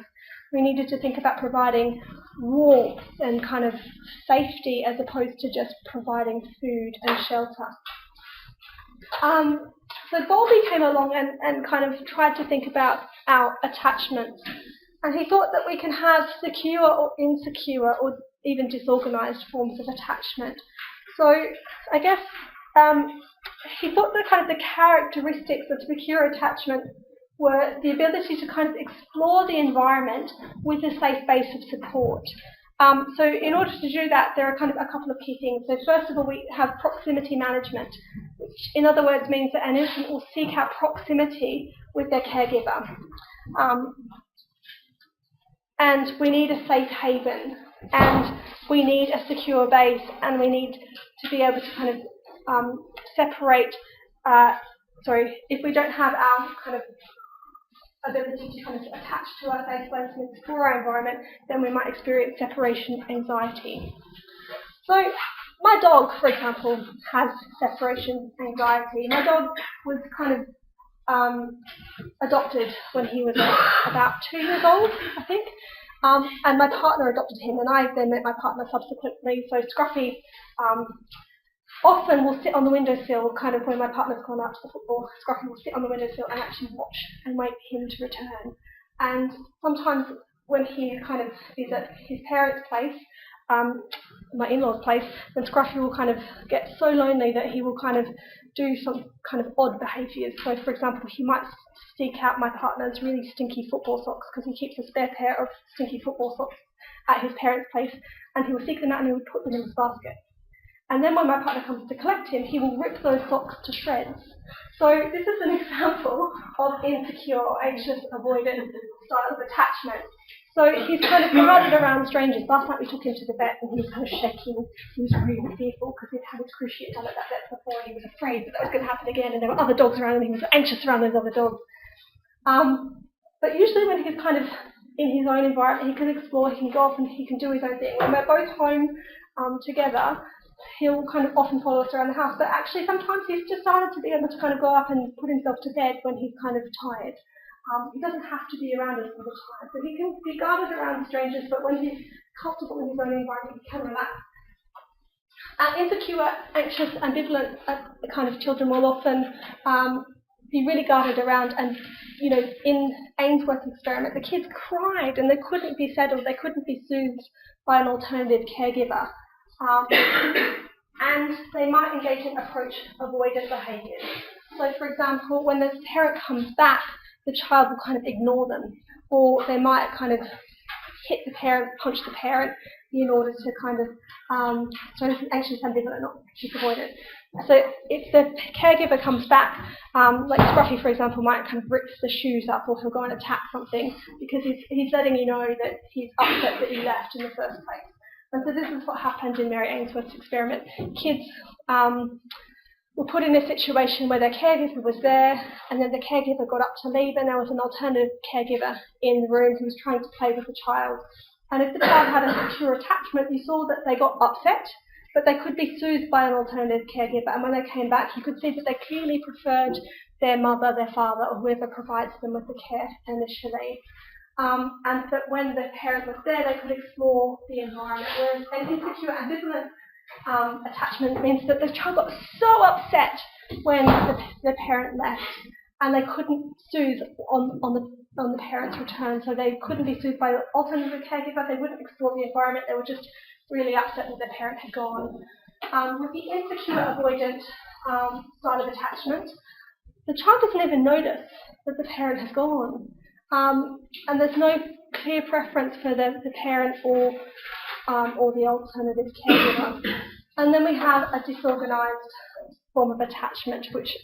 We needed to think about providing warmth and kind of safety as opposed to just providing food and shelter. So Bowlby came along and kind of tried to think about our attachments. And he thought that we can have secure or insecure or even disorganized forms of attachment. So I guess he thought that kind of the characteristics of secure attachment were the ability to kind of explore the environment with a safe base of support. So in order to do that, there are kind of a couple of key things. So first of all, we have proximity management, which in other words means that an infant will seek out proximity with their caregiver. And we need a safe haven, and we need a secure base, and we need to be able to kind of separate, if we don't have our kind of ability to kind of attach to our safe place and explore our environment, then we might experience separation anxiety. So my dog, for example, has separation anxiety. My dog was kind of adopted when he was about 2 years old, I think. And my partner adopted him, and I then met my partner subsequently. So Scruffy often will sit on the windowsill, kind of when my partner's gone out to the football. Scruffy will sit on the windowsill and actually watch and wait for him to return. And sometimes when he kind of is at his parents' place, my in-laws' place, then Scruffy will kind of get so lonely that he will kind of do some kind of odd behaviours. So, for example, he might seek out my partner's really stinky football socks because he keeps a spare pair of stinky football socks at his parents' place, and he will seek them out and he will put them in his basket. And then when my partner comes to collect him, he will rip those socks to shreds. So this is an example of insecure, anxious, avoidant style of attachment. So he's kind of guarded around strangers. Last night we took him to the vet and he was kind of shaking. He was really fearful because he'd had his cruciate done at that vet before and he was afraid that was going to happen again, and there were other dogs around and he was anxious around those other dogs. But usually when he's kind of in his own environment, he can explore, he can go off and he can do his own thing. When we're both home together, he'll kind of often follow us around the house, but actually sometimes he's decided to be able to kind of go up and put himself to bed when he's kind of tired. He doesn't have to be around us all the time, so he can be guarded around strangers, but when he's comfortable in his own environment, he can relax. Insecure, anxious, ambivalent kind of children will often be really guarded around, and you know, in Ainsworth's experiment, the kids cried and they couldn't be settled, they couldn't be soothed by an alternative caregiver. And they might engage in approach avoidant behaviours. So, for example, when the parent comes back, the child will kind of ignore them, or they might kind of hit the parent, punch the parent in order to kind of, so this is anxious, ambivalent, not just avoidant. So if the caregiver comes back, like Scruffy, for example, might kind of rip the shoes up, or he'll go and attack something because he's letting you know that he's upset that you left in the first place. And so this is what happened in Mary Ainsworth's experiment. Kids were put in a situation where their caregiver was there, and then the caregiver got up to leave, and there was an alternative caregiver in the room who was trying to play with the child. And if the child had a secure attachment, you saw that they got upset, but they could be soothed by an alternative caregiver. And when they came back, you could see that they clearly preferred their mother, their father, or whoever provides them with the care initially. And that when the parent was there, they could explore the environment. Whereas an insecure, ambivalent attachment means that the child got so upset when the parent left, and they couldn't soothe on the parent's return. So they couldn't be soothed by an alternative caregiver. They wouldn't explore the environment. They were just really upset that their parent had gone. With the insecure, avoidant style of attachment, the child doesn't even notice that the parent has gone. And there's no clear preference for the parent or the alternative caregiver. And then we have a disorganised form of attachment, which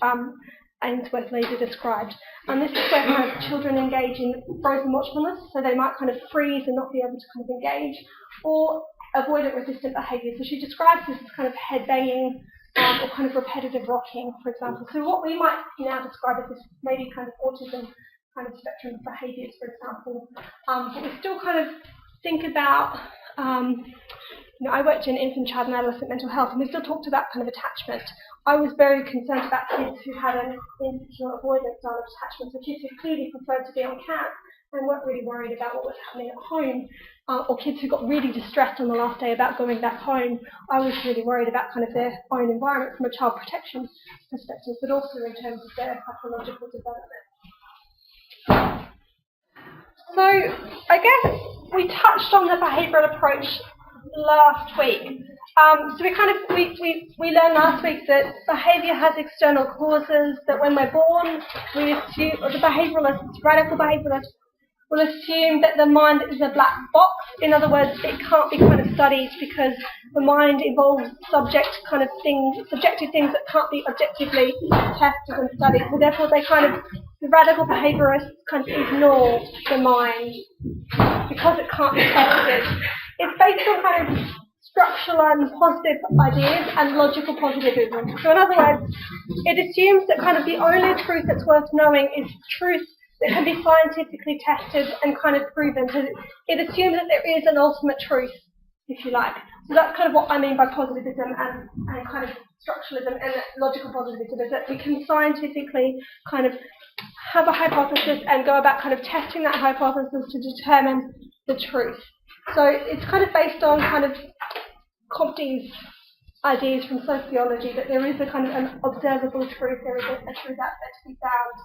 Ainsworth later described. And this is where kind of children engage in frozen watchfulness, so they might kind of freeze and not be able to kind of engage, or avoidant resistant behaviour. So she describes this as kind of head banging or kind of repetitive rocking, for example. So what we might now describe as this maybe kind of autism kind of spectrum of behaviours, for example. But we still kind of think about, I worked in infant, child and adolescent mental health, and we still talked about kind of attachment. I was very concerned about kids who had an insecure avoidance style of attachment, so kids who clearly preferred to be on camp and weren't really worried about what was happening at home, or kids who got really distressed on the last day about going back home. I was really worried about kind of their own environment from a child protection perspective, but also in terms of their psychological development. So I guess we touched on the behavioural approach last week. So we learned last week that behaviour has external causes, that when we're born, we assume, or the behaviouralists, radical behaviouralists, will assume that the mind is a black box. In other words, it can't be kind of studied because the mind involves subjective things that can't be objectively tested and studied. So therefore, the radical behaviourists kind of ignore the mind because it can't be tested. It's based on kind of structural and positive ideas and logical positivism. So in other words, it assumes that kind of the only truth that's worth knowing is truth that can be scientifically tested and kind of proven. So it assumes that there is an ultimate truth, if you like. So that's kind of what I mean by positivism and kind of structuralism and logical positivism, is that we can scientifically kind of have a hypothesis and go about kind of testing that hypothesis to determine the truth. So it's kind of based on kind of Comte's ideas from sociology that there is a kind of an observable truth, there is a truth out there to be found.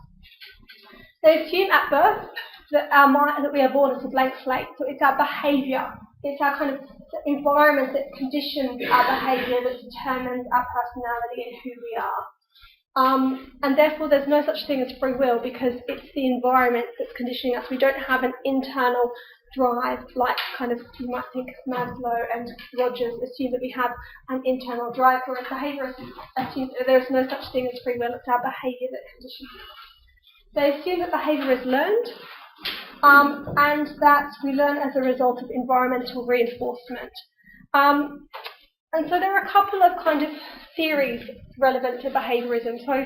They assume at birth that that we are born as a blank slate, so it's our behaviour, it's our kind of environment that conditions our behaviour, that determines our personality and who we are. And therefore there's no such thing as free will because it's the environment that's conditioning us. We don't have an internal drive like kind of you might think Maslow and Rogers assume that we have an internal drive, whereas behaviourists assume that there is no such thing as free will, it's our behaviour that conditions us. They assume that behaviour is learned, and that we learn as a result of environmental reinforcement. And so there are a couple of kind of theories relevant to behaviourism. So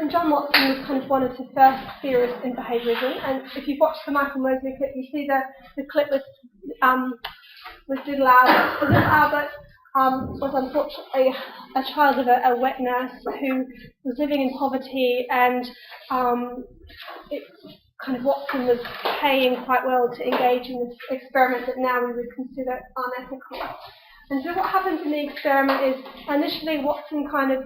John Watson was kind of one of the first theorists in behaviourism, and if you've watched the Michael Mosley clip, you see the clip with little Albert. Little Albert was unfortunately a child of a wet nurse who was living in poverty, and Watson was paying quite well to engage in this experiment that now we would consider unethical. And so what happens in the experiment is initially Watson kind of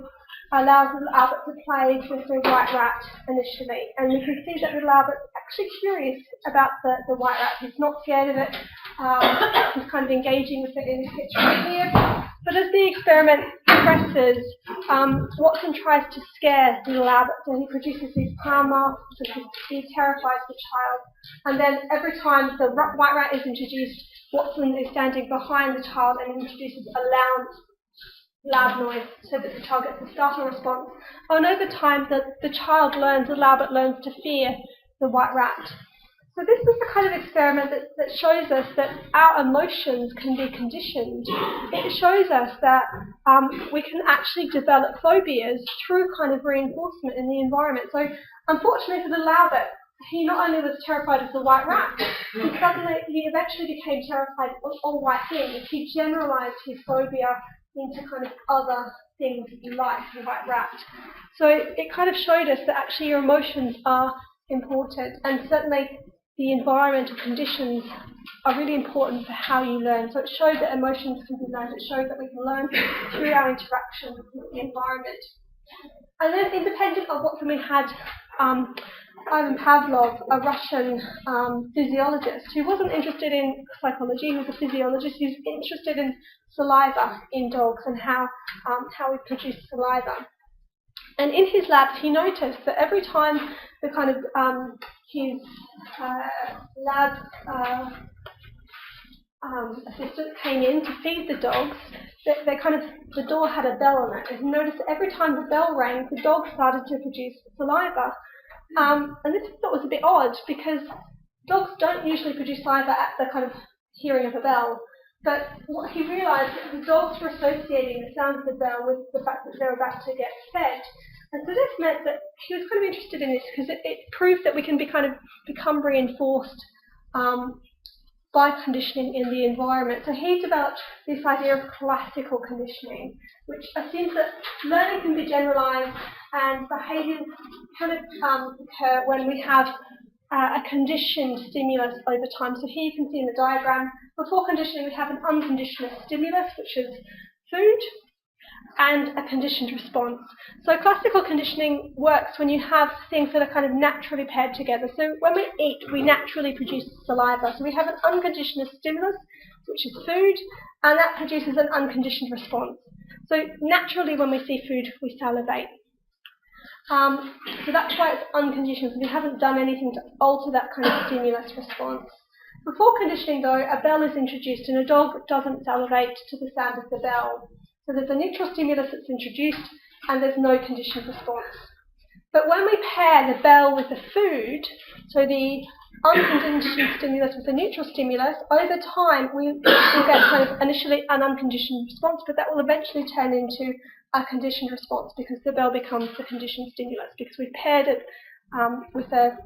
allows little Albert to play with the white rat initially, and you can see that little Albert's actually curious about the white rat. He's not scared of it. He's kind of engaging with it in this picture right here. But as the experiment progresses, Watson tries to scare little Albert, so he produces these clown masks, and he terrifies the child. And then every time the white rat is introduced, Watson is standing behind the child and introduces a loud noise so that the child gets a startle response. And over time, the child learns, little Albert learns to fear the white rat. So this is the kind of experiment that shows us that our emotions can be conditioned. It shows us that we can actually develop phobias through kind of reinforcement in the environment. So unfortunately for little Albert, he not only was terrified of the white rat, he eventually became terrified of all white things. He generalised his phobia into kind of other things like the white rat. So it kind of showed us that actually your emotions are important, and certainly the environmental conditions are really important for how you learn. So it showed that emotions can be learned. It showed that we can learn through our interaction with the environment. And then independent of Watson, we had Ivan Pavlov, a Russian physiologist who wasn't interested in psychology. He was a physiologist who's interested in saliva in dogs and how we produce saliva. And in his labs, he noticed that every time the kind of his lab assistant came in to feed the dogs, the door had a bell on it. And he noticed that every time the bell rang, the dog started to produce saliva. And this he thought was a bit odd because dogs don't usually produce saliva at the kind of hearing of a bell. But what he realised is the dogs were associating the sound of the bell with the fact that they were about to get fed. And so this meant that he was kind of interested in this because it proved that we can become reinforced by conditioning in the environment. So he developed this idea of classical conditioning, which assumes that learning can be generalized and behaviors can occur when we have a conditioned stimulus over time. So here you can see in the diagram, before conditioning we have an unconditioned stimulus, which is food, and a conditioned response. So classical conditioning works when you have things that are kind of naturally paired together. So when we eat, we naturally produce saliva. So we have an unconditioned stimulus, which is food, and that produces an unconditioned response. So naturally when we see food, we salivate. So that's why it's unconditioned. So we haven't done anything to alter that kind of stimulus response. Before conditioning though, a bell is introduced and a dog doesn't salivate to the sound of the bell. So there's a neutral stimulus that's introduced and there's no conditioned response. But when we pair the bell with the food, so the unconditioned stimulus with the neutral stimulus, over time we'll get kind of initially an unconditioned response, but that will eventually turn into a conditioned response because the bell becomes the conditioned stimulus because we've paired it with an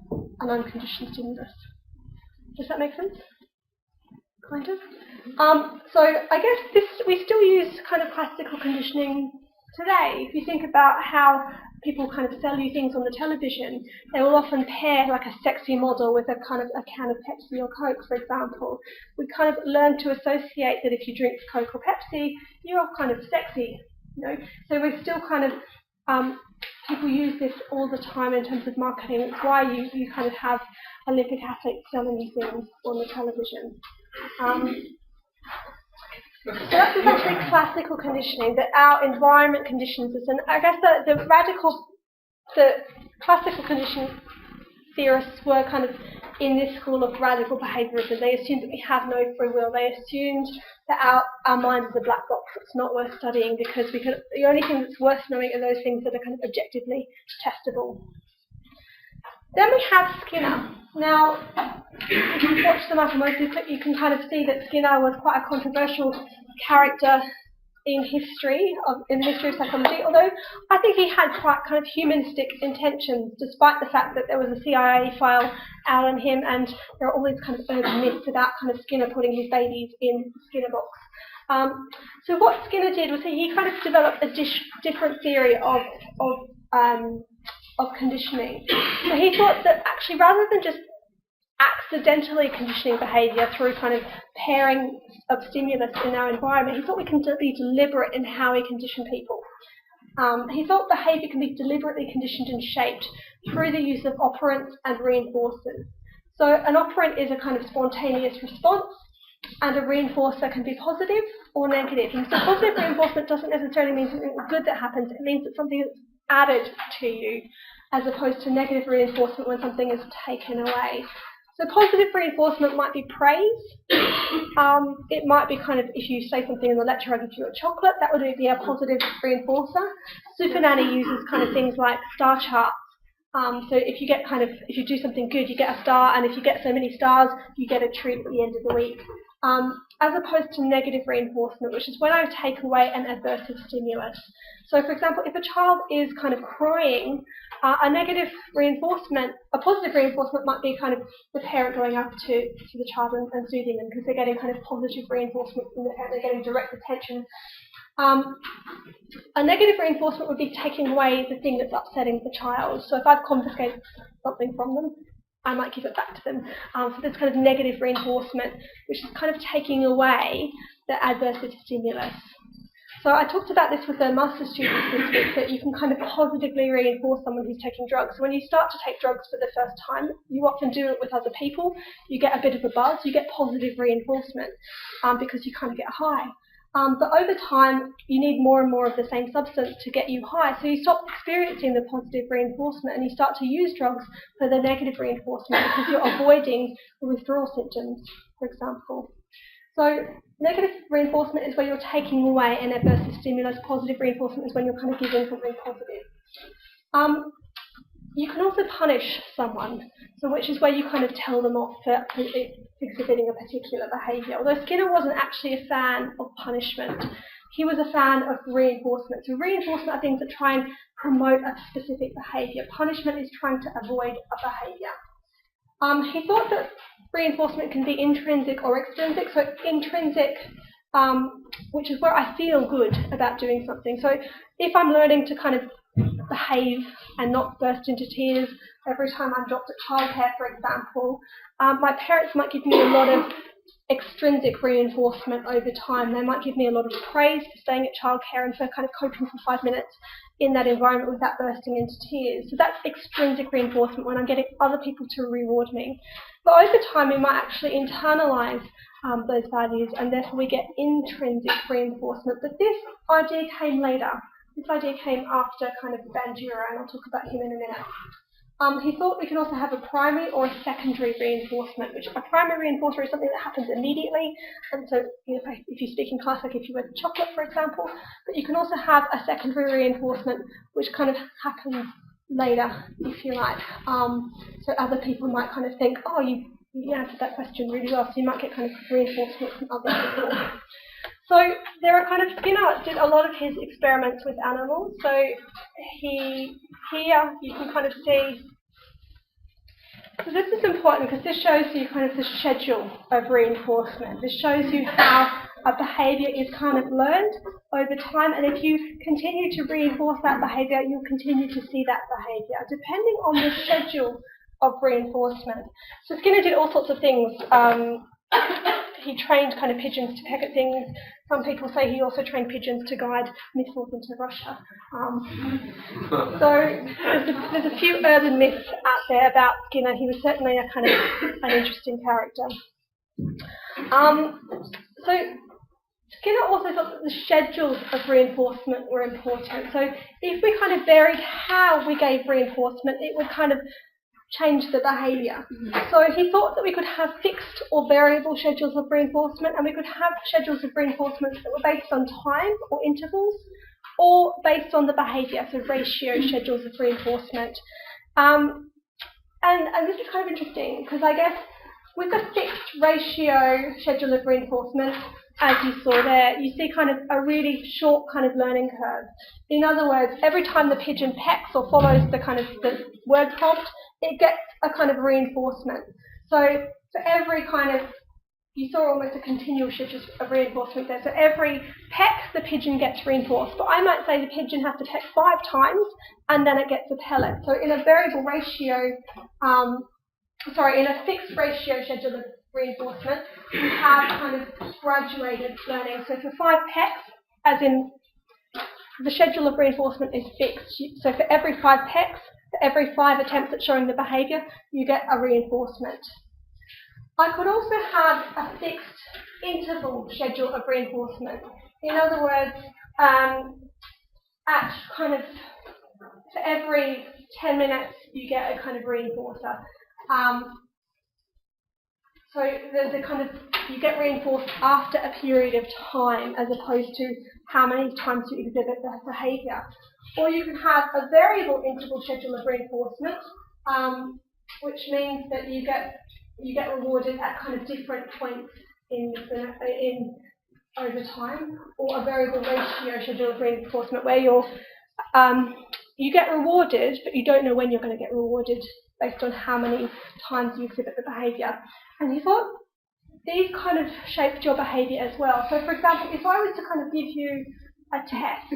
unconditioned stimulus. Does that make sense? Kind of. So I guess we still use kind of classical conditioning today. If you think about how people kind of sell you things on the television, they will often pair like a sexy model with a kind of a can of Pepsi or Coke, for example. We kind of learn to associate that if you drink Coke or Pepsi, you're kind of sexy, you know. So we're still kind of people use this all the time in terms of marketing. It's why you kind of have Olympic athletes selling you things on the television. So that's essentially classical conditioning, that our environment conditions us. And I guess the classical conditioning theorists were kind of in this school of radical behaviourism. They assumed that we have no free will. They assumed that our mind is a black box that's not worth studying because the only thing that's worth knowing are those things that are kind of objectively testable. Then we have Skinner. Now, if you watch the Macromotive clip, you can kind of see that Skinner was quite a controversial character in the history of psychology, although I think he had quite kind of humanistic intentions, despite the fact that there was a CIA file out on him and there are all these kind of urban myths about kind of Skinner putting his babies in the Skinner box. So what Skinner did was he kind of developed a different theory of conditioning. So he thought that actually rather than just accidentally conditioning behaviour through kind of pairing of stimulus in our environment, he thought we can be deliberate in how we condition people. He thought behaviour can be deliberately conditioned and shaped through the use of operants and reinforcers. So an operant is a kind of spontaneous response, and a reinforcer can be positive or negative. And so positive reinforcement doesn't necessarily mean something good that happens, it means that something is added to you, as opposed to negative reinforcement when something is taken away. So positive reinforcement might be praise. It might be kind of, if you say something in the lecture, I give you a chocolate, that would be a positive reinforcer. Super Nanny uses kind of things like star charts. So if you do something good, you get a star, and if you get so many stars, you get a treat at the end of the week. As opposed to negative reinforcement, which is when I take away an aversive stimulus. So, for example, if a child is kind of crying, a negative reinforcement, a positive reinforcement might be kind of the parent going up to the child and soothing them because they're getting kind of positive reinforcement from the parent, they're getting direct attention. A negative reinforcement would be taking away the thing that's upsetting the child. So if I've confiscated something from them, I might give it back to them. So there's kind of negative reinforcement, which is kind of taking away the aversive stimulus. So I talked about this with the master students this week, that you can kind of positively reinforce someone who's taking drugs. So when you start to take drugs for the first time, you often do it with other people. You get a bit of a buzz, you get positive reinforcement because you kind of get high. But over time, you need more and more of the same substance to get you high. So you stop experiencing the positive reinforcement and you start to use drugs for the negative reinforcement because you're avoiding the withdrawal symptoms, for example. So negative reinforcement is where you're taking away an aversive stimulus. Positive reinforcement is when you're kind of giving something positive. You can also punish someone, so which is where you kind of tell them off for exhibiting a particular behaviour. Although Skinner wasn't actually a fan of punishment, he was a fan of reinforcement. So reinforcement are things that try and promote a specific behaviour. Punishment is trying to avoid a behaviour. He thought that reinforcement can be intrinsic or extrinsic. So intrinsic, which is where I feel good about doing something. So if I'm learning to kind of behave and not burst into tears every time I'm dropped at childcare, for example, my parents might give me a lot of extrinsic reinforcement over time. They might give me a lot of praise for staying at childcare and for kind of coping for 5 minutes in that environment without bursting into tears. So that's extrinsic reinforcement, when I'm getting other people to reward me. But over time, we might actually internalise those values, and therefore we get intrinsic reinforcement. But this idea came later. This idea came after kind of Bandura, and I'll talk about him in a minute. He thought we can also have a primary or a secondary reinforcement, which a primary reinforcer is something that happens immediately, and so if you speak in class, like if you eat chocolate, for example, but you can also have a secondary reinforcement, which kind of happens later, if you like. So other people might kind of think, oh, you answered that question really well, so you might get kind of reinforcement from other people. So there are kind of, Skinner did a lot of his experiments with animals. So here you can kind of see, so this is important because this shows you kind of the schedule of reinforcement. This shows you how a behaviour is kind of learned over time, and if you continue to reinforce that behaviour, you'll continue to see that behaviour, depending on the schedule of reinforcement. So Skinner did all sorts of things. He trained kind of pigeons to peck at things. Some people say he also trained pigeons to guide missiles into Russia. So there's a few urban myths out there about Skinner. He was certainly a kind of an interesting character. So Skinner also thought that the schedules of reinforcement were important. So if we kind of varied how we gave reinforcement, it would kind of change the behaviour. So he thought that we could have fixed or variable schedules of reinforcement, and we could have schedules of reinforcement that were based on time or intervals, or based on the behaviour, so ratio schedules of reinforcement. And this is kind of interesting, because I guess with a fixed ratio schedule of reinforcement, as you saw there, you see kind of a really short kind of learning curve. In other words, every time the pigeon pecks or follows the kind of the word prompt, it gets a kind of reinforcement. So for every kind of, you saw almost a continual schedule of reinforcement there. So every peck, the pigeon gets reinforced. But I might say the pigeon has to peck 5 times, and then it gets a pellet. So in a variable ratio, in a fixed ratio schedule of reinforcement, you have kind of graduated learning. So for 5 pecks, as in the schedule of reinforcement is fixed. So for every 5 pecks, for every 5 attempts at showing the behaviour, you get a reinforcement. I could also have a fixed interval schedule of reinforcement. In other words, at kind of for every 10 minutes, you get a kind of reinforcer. So there's a kind of, you get reinforced after a period of time as opposed to how many times you exhibit that behaviour. Or you can have a variable interval schedule of reinforcement, which means that you get rewarded at kind of different points in over time, or a variable ratio schedule of reinforcement where you get rewarded, but you don't know when you're going to get rewarded based on how many times you exhibit the behaviour. And he thought these kind of shaped your behaviour as well. So for example, if I was to kind of give you a test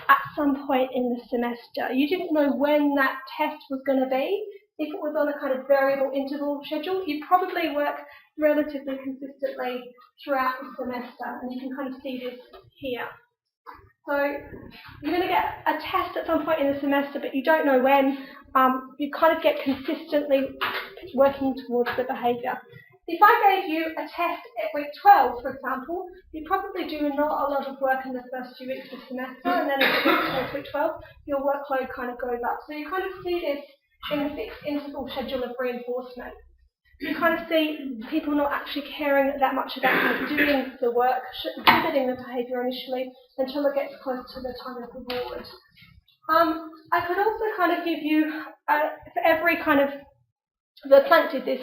at some point in the semester, you didn't know when that test was going to be. If it was on a kind of variable interval schedule, you'd probably work relatively consistently throughout the semester, and you can kind of see this here. So you're going to get a test at some point in the semester, but you don't know when. You kind of get consistently working towards the behaviour. If I gave you a test at week 12, for example, you probably do not a lot of work in the first few weeks of the semester, and then as you get to week 12, your workload kind of goes up. So you kind of see this in the fixed interval schedule of reinforcement. You kind of see people not actually caring that much about kind of doing the work, exhibiting the behaviour initially, until it gets close to the time of reward. I could also kind of give you, for every kind of, Planck did this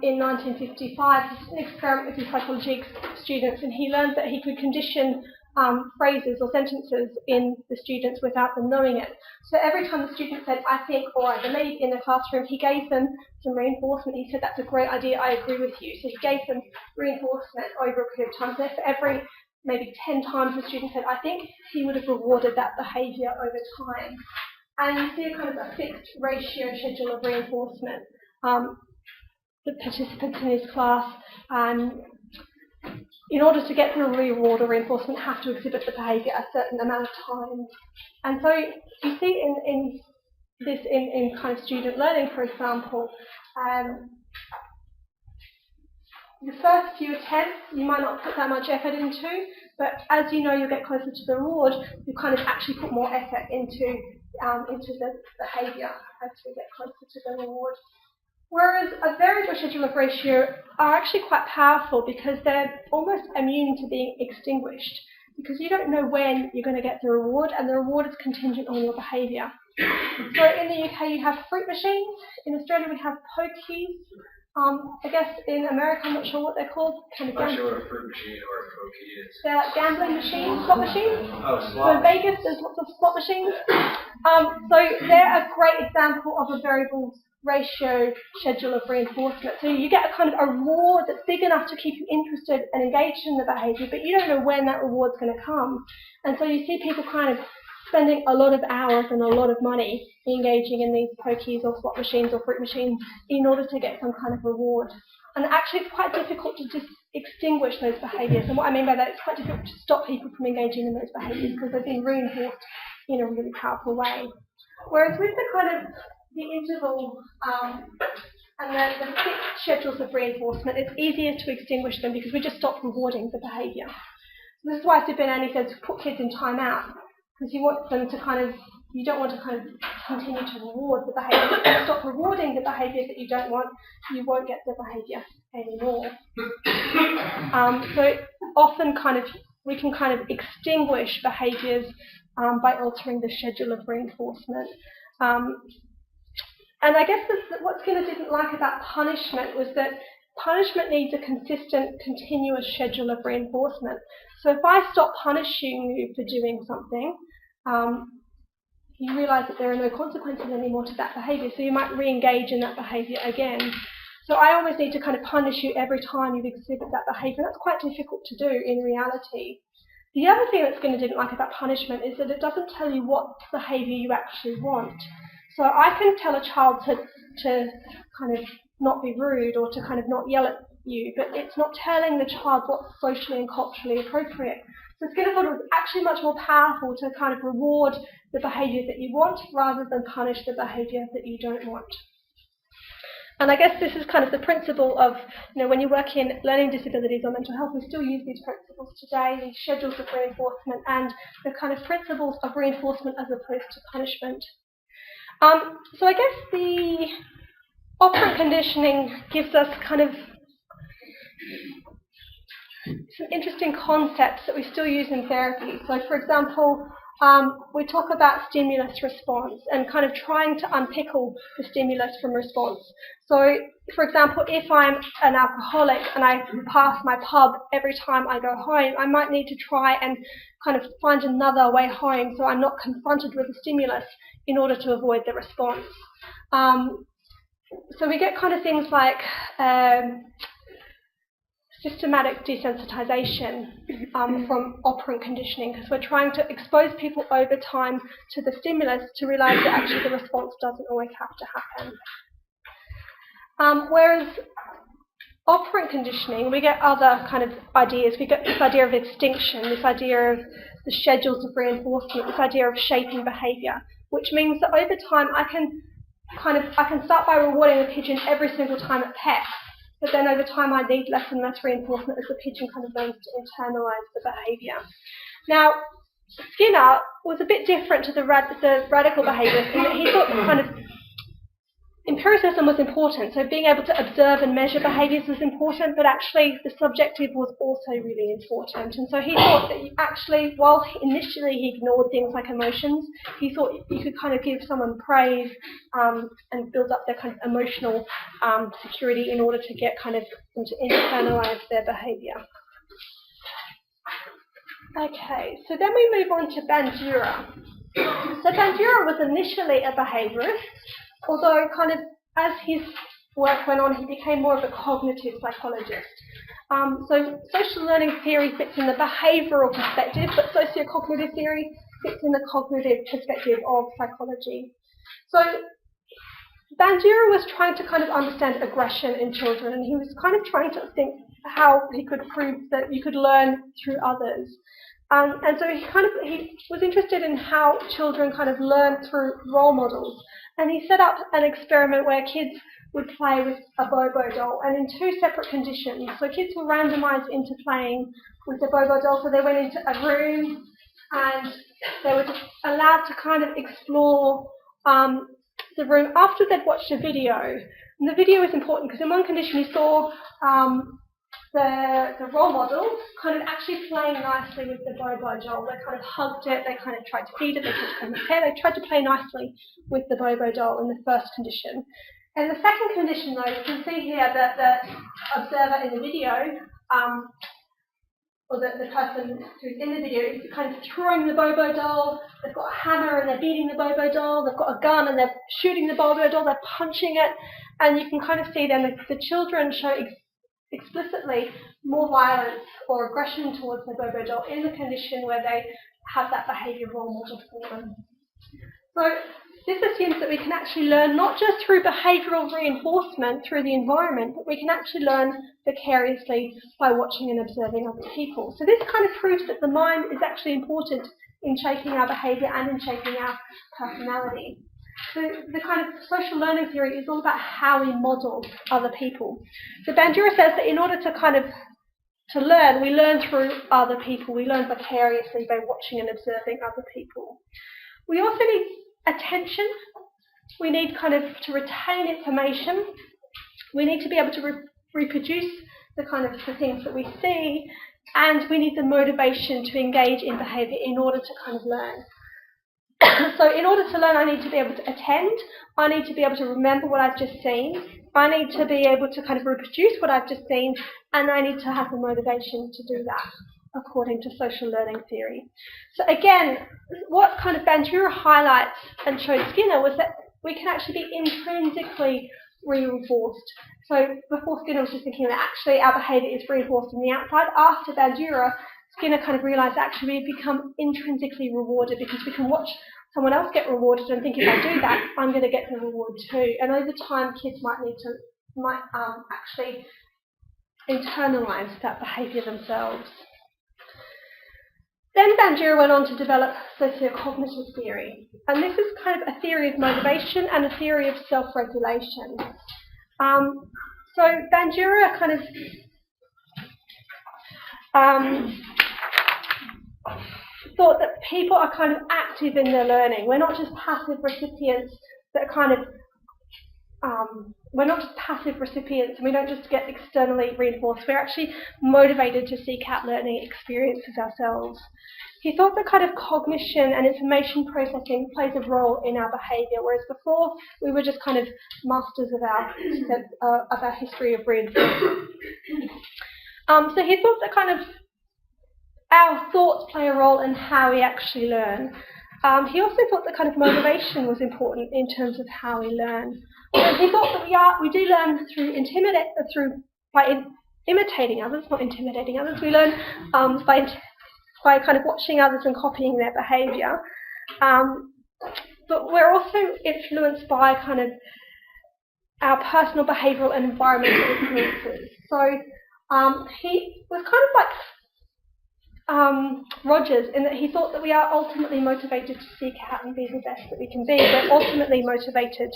in 1955, he did an experiment with his psychology students, and he learned that he could condition phrases or sentences in the students without them knowing it. So every time the student said, I think, or I believe in the classroom, he gave them some reinforcement. He said, that's a great idea, I agree with you. So he gave them reinforcement over a period of time. So for every maybe 10 times the student said, I think, he would have rewarded that behaviour over time. And you see a kind of a fixed ratio schedule of reinforcement. The participants in his class, in order to get through a reward or reinforcement, have to exhibit the behaviour a certain amount of time. And so you see in this in kind of student learning, for example, the first few attempts you might not put that much effort into, but as you know you'll get closer to the reward, you kind of actually put more effort into the behaviour as we get closer to the reward. Whereas a variable schedule of ratio are actually quite powerful because they're almost immune to being extinguished, because you don't know when you're going to get the reward, and the reward is contingent on your behaviour. So in the UK you have fruit machines, in Australia we have pokies. I guess in America, I'm not sure what they're called. I'm not sure what a fruit machine or a pokey is. They're like gambling machines, slot machines. Oh, So slot. in Vegas, there's lots of slot machines. So they're a great example of a variable ratio schedule of reinforcement. So you get a kind of a reward that's big enough to keep you interested and engaged in the behaviour, but you don't know when that reward's going to come. And so you see people kind of spending a lot of hours and a lot of money engaging in these pokies or slot machines or fruit machines in order to get some kind of reward. And actually it's quite difficult to just extinguish those behaviours. And what I mean by that, it's quite difficult to stop people from engaging in those behaviours because they've been reinforced in a really powerful way. Whereas with the kind of the interval and the fixed schedules of reinforcement, it's easier to extinguish them because we just stop rewarding the behaviour. So this is why Sibin Annie says put kids in time out, because you want them to kind of, you don't want to kind of continue to reward the behaviour. If you stop rewarding the behaviour that you don't want, you won't get the behaviour anymore. So often kind of, we can kind of extinguish behaviours by altering the schedule of reinforcement. And I guess what Skinner didn't like about punishment was that punishment needs a consistent, continuous schedule of reinforcement. So if I stop punishing you for doing something, you realise that there are no consequences anymore to that behaviour, so you might re-engage in that behaviour again. So I always need to kind of punish you every time you exhibit that behaviour. That's quite difficult to do in reality. The other thing that Skinner didn't like about punishment is that it doesn't tell you what behaviour you actually want. So I can tell a child to kind of not be rude or to kind of not yell at you, but it's not telling the child what's socially and culturally appropriate. So Skinner thought it was actually much more powerful to kind of reward the behaviour that you want rather than punish the behaviour that you don't want. And I guess this is kind of the principle of, when you work in learning disabilities or mental health, we still use these principles today, these schedules of reinforcement and the kind of principles of reinforcement as opposed to punishment. So I guess the operant conditioning gives us kind of some interesting concepts that we still use in therapy. So for example, we talk about stimulus response and kind of trying to unpickle the stimulus from response. So for example, if I'm an alcoholic and I pass my pub every time I go home, I might need to try and kind of find another way home so I'm not confronted with a stimulus in order to avoid the response. So we get kind of things like systematic desensitization from operant conditioning, because we're trying to expose people over time to the stimulus to realize that actually the response doesn't always have to happen. Whereas operant conditioning, we get other kind of ideas. We get this idea of extinction, this idea of the schedules of reinforcement, this idea of shaping behaviour, which means that over time I can start by rewarding the pigeon every single time it pecks, but then over time I need less and less reinforcement as the pigeon kind of learns to internalise the behaviour. Now, Skinner was a bit different to the radical behaviourist in that he thought that kind of empiricism was important, so being able to observe and measure behaviours was important, but actually the subjective was also really important. And so he thought that actually, while initially he ignored things like emotions, he thought you could kind of give someone praise and build up their kind of emotional security in order to get kind of them to internalise their behaviour. Okay, so then we move on to Bandura. So Bandura was initially a behaviourist, although kind of as his work went on, he became more of a cognitive psychologist. So social learning theory fits in the behavioural perspective, but socio-cognitive theory fits in the cognitive perspective of psychology. So Bandura was trying to kind of understand aggression in children, and he was kind of trying to think how he could prove that you could learn through others. And so he was interested in how children kind of learn through role models. And he set up an experiment where kids would play with a Bobo doll, and in two separate conditions. So kids were randomised into playing with the Bobo doll, so they went into a room and they were just allowed to kind of explore the room after they'd watched a video. And the video is important because in one condition you saw the role model kind of actually playing nicely with the Bobo doll. They kind of hugged it, they kind of tried to feed it, they tried to comb its hair, they tried to play nicely with the Bobo doll in the first condition. In the second condition though, you can see here that the observer in the video, or the person who's in the video, is kind of throwing the Bobo doll. They've got a hammer and they're beating the Bobo doll, they've got a gun and they're shooting the Bobo doll, they're punching it, and you can kind of see then the children show explicitly more violence or aggression towards the Bobo doll in the condition where they have that behaviour role model for them. So this assumes that we can actually learn not just through behavioural reinforcement through the environment, but we can actually learn vicariously by watching and observing other people. So this kind of proves that the mind is actually important in shaping our behaviour and in shaping our personality. So the kind of social learning theory is all about how we model other people. So Bandura says that in order to learn, we learn through other people. We learn vicariously by watching and observing other people. We also need attention. We need kind of to retain information. We need to be able to reproduce the kind of the things that we see, and we need the motivation to engage in behaviour in order to kind of learn. So in order to learn, I need to be able to attend, I need to be able to remember what I've just seen, I need to be able to kind of reproduce what I've just seen, and I need to have the motivation to do that, according to social learning theory. So again, what kind of Bandura highlights and showed Skinner was that we can actually be intrinsically reinforced. So before Skinner was just thinking that actually our behaviour is reinforced on the outside. After Bandura, Skinner kind of realised actually we become intrinsically rewarded because we can watch someone else get rewarded and think if I do that, I'm going to get the reward too. And over time, kids might actually internalise that behaviour themselves. Then Bandura went on to develop socio-cognitive theory, and this is kind of a theory of motivation and a theory of self-regulation. So Bandura kind of thought that people are kind of active in their learning. We're not just passive recipients that are kind of we're not just passive recipients and we don't just get externally reinforced. We're actually motivated to seek out learning experiences ourselves. He thought that kind of cognition and information processing plays a role in our behaviour, whereas before we were just kind of masters of our history of reinforcement. So he thought that kind of our thoughts play a role in how we actually learn. He also thought that kind of motivation was important in terms of how we learn. He thought that we do learn by imitating others, not intimidating others. We learn by kind of watching others and copying their behaviour. But we're also influenced by kind of our personal behavioural and environmental influences. So he was kind of like Rogers in that he thought that we are ultimately motivated to seek out and be the best that we can be. We're ultimately motivated,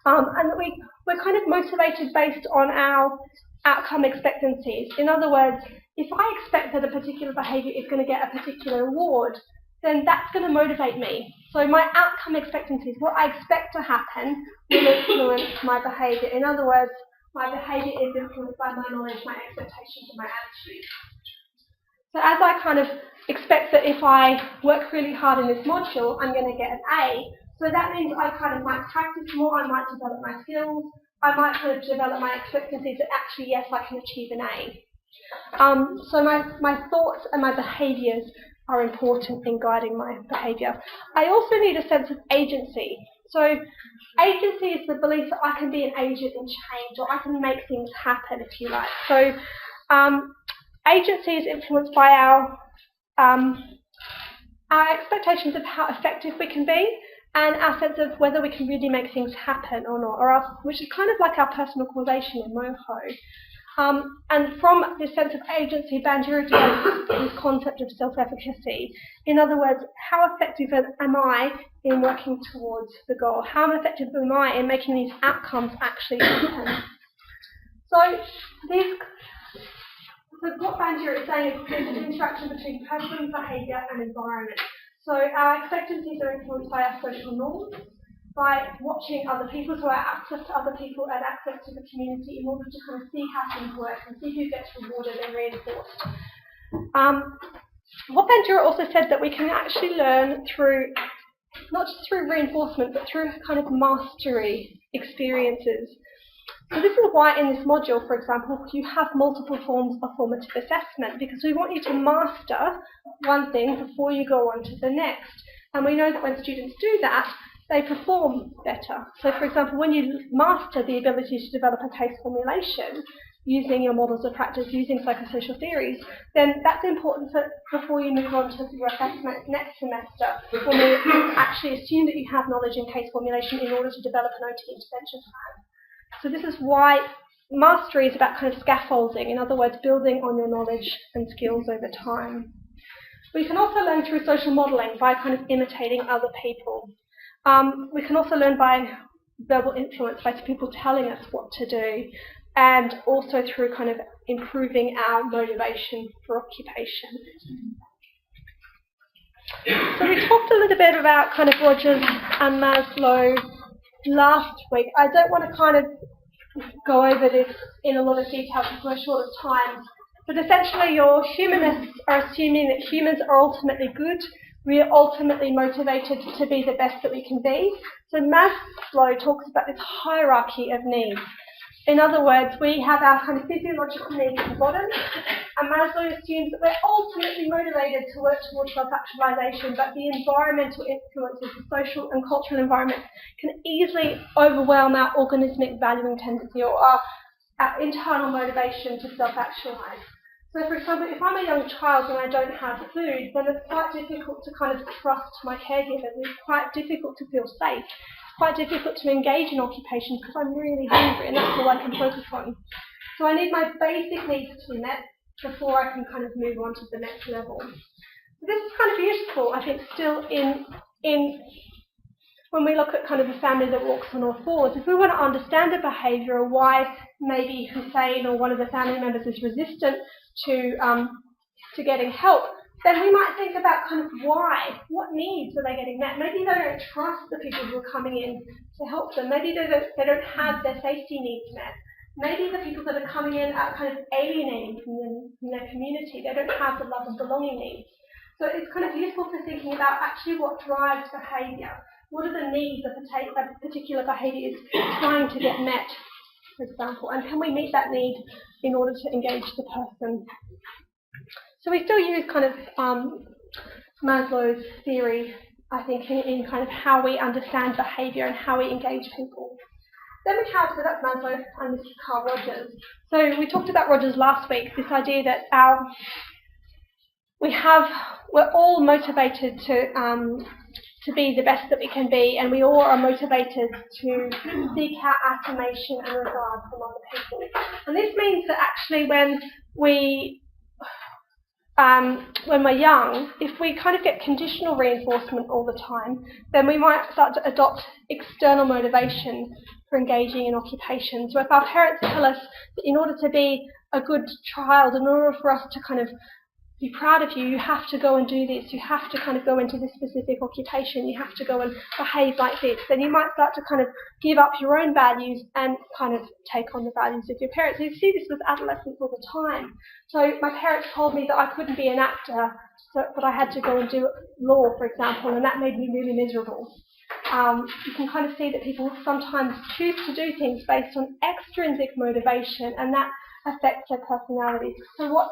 and that we're kind of motivated based on our outcome expectancies. In other words, if I expect that a particular behaviour is going to get a particular reward, then that's going to motivate me. So my outcome expectancies, what I expect to happen, will influence my behaviour. In other words, my behaviour is influenced by my knowledge, my expectations, and my attitude. So as I kind of expect that if I work really hard in this module, I'm going to get an A. So that means I kind of might practice more, I might develop my skills, I might kind of develop my expectancies that actually, yes, I can achieve an A. So my thoughts and my behaviours are important in guiding my behaviour. I also need a sense of agency. So agency is the belief that I can be an agent in change, or I can make things happen, if you like. So agency is influenced by our expectations of how effective we can be, and our sense of whether we can really make things happen or not, which is kind of like our personal causation in MOHO. And from this sense of agency, Bandura develops this concept of self-efficacy. In other words, how effective am I in working towards the goal? How effective am I in making these outcomes actually happen? So what Bandura is saying is there's an interaction between person, behaviour and environment. So our expectancies are influenced by our social norms, by watching other people, so our access to other people and access to the community in order to kind of see how things work and see who gets rewarded and reinforced. What Bandura also said that we can actually learn through, not just through reinforcement, but through kind of mastery experiences. So this is why in this module, for example, you have multiple forms of formative assessment, because we want you to master one thing before you go on to the next. And we know that when students do that, they perform better. So for example, when you master the ability to develop a case formulation using your models of practice, using psychosocial theories, then that's important before you move on to your assessment next semester, when we actually assume that you have knowledge in case formulation in order to develop an OT intervention plan. So this is why mastery is about kind of scaffolding, in other words, building on your knowledge and skills over time. We can also learn through social modelling by kind of imitating other people. We can also learn by verbal influence, by people telling us what to do, and also through kind of improving our motivation for occupation. So we talked a little bit about kind of Rogers and Maslow last week. I don't want to kind of go over this in a lot of detail because we're short of time, but essentially your humanists are assuming that humans are ultimately good. We are ultimately motivated to be the best that we can be. So Maslow talks about this hierarchy of needs. In other words, we have our kind of physiological needs at the bottom, and Maslow assumes that we're ultimately motivated to work towards self-actualization, but the environmental influences, the social and cultural environment, can easily overwhelm our organismic valuing tendency or our internal motivation to self-actualize. So for example, if I'm a young child and I don't have food, then it's quite difficult to kind of trust my caregivers. It's quite difficult to feel safe. It's quite difficult to engage in occupations because I'm really hungry and that's all I can focus on. So I need my basic needs to be met before I can kind of move on to the next level. So this is kind of useful, I think, still in when we look at kind of a family that walks on all fours. If we want to understand a behaviour or why maybe Hussein or one of the family members is resistant to getting help, then we might think about kind of why, what needs are they getting met? Maybe they don't trust the people who are coming in to help them. Maybe they don't have their safety needs met. Maybe the people that are coming in are kind of alienating from their community. They don't have the love and belonging needs. So it's kind of useful for thinking about actually what drives behaviour. What are the needs of a particular behaviour is trying to get met, for example, and can we meet that need in order to engage the person? So we still use kind of Maslow's theory, I think, in kind of how we understand behaviour and how we engage people. Then we have, so that's Maslow and this is Carl Rogers. So we talked about Rogers last week, this idea that we're all motivated to be the best that we can be, and we all are motivated to seek out affirmation and regard from other people. And this means that actually when we're young, if we kind of get conditional reinforcement all the time, then we might start to adopt external motivation for engaging in occupations. So if our parents tell us that in order to be a good child, in order for us to kind of be proud of you, you have to go and do this, you have to kind of go into this specific occupation, you have to go and behave like this, then you might start to kind of give up your own values and kind of take on the values of your parents. You see this with adolescents all the time. So my parents told me that I couldn't be an actor, but I had to go and do law, for example, and that made me really miserable. You can kind of see that people sometimes choose to do things based on extrinsic motivation, and that affects their personalities. So what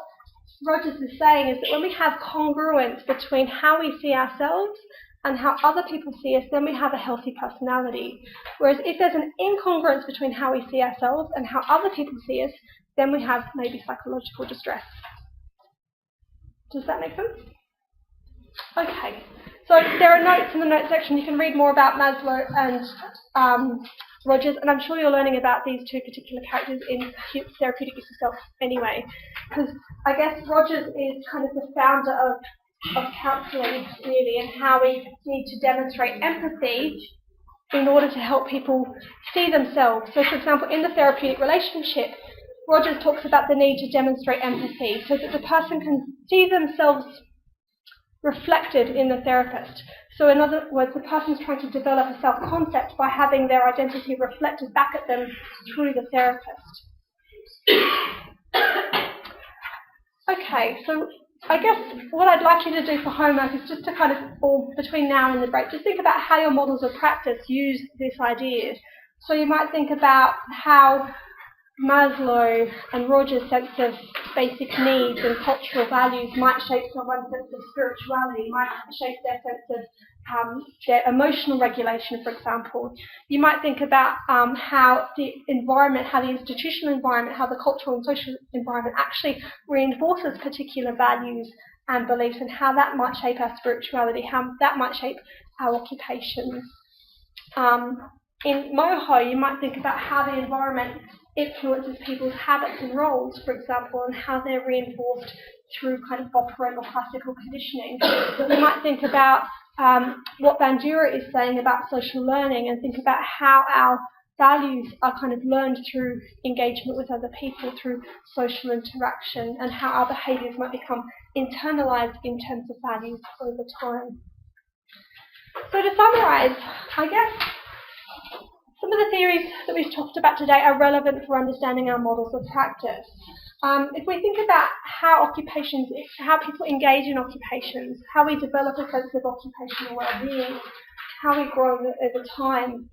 Rogers is saying is that when we have congruence between how we see ourselves and how other people see us, then we have a healthy personality. Whereas if there's an incongruence between how we see ourselves and how other people see us, then we have maybe psychological distress. Does that make sense? Okay, so there are notes in the notes section. You can read more about Maslow and Rogers, and I'm sure you're learning about these two particular characters in Therapeutic Use of Self anyway, because I guess Rogers is kind of the founder of counselling, really, and how we need to demonstrate empathy in order to help people see themselves. So, for example, in the therapeutic relationship, Rogers talks about the need to demonstrate empathy so that the person can see themselves reflected in the therapist. So in other words, the person's trying to develop a self-concept by having their identity reflected back at them through the therapist. Okay, so I guess what I'd like you to do for homework is just to kind of, or between now and the break, just think about how your models of practice use this idea. So you might think about how Maslow and Rogers' sense of basic needs and cultural values might shape someone's sense of spirituality, might shape their sense of their emotional regulation, for example. You might think about how the environment, how the institutional environment, how the cultural and social environment actually reinforces particular values and beliefs, and how that might shape our spirituality, how that might shape our occupations. In MoHo, you might think about how the environment influences people's habits and roles, for example, and how they're reinforced through kind of operant or classical conditioning. You might think about what Bandura is saying about social learning, and think about how our values are kind of learned through engagement with other people, through social interaction, and how our behaviours might become internalized in terms of values over time. So to summarise, I guess some of the theories that we've talked about today are relevant for understanding our models of practice. If we think about how people engage in occupations, how we develop a sense of occupational well-being, how we grow over time,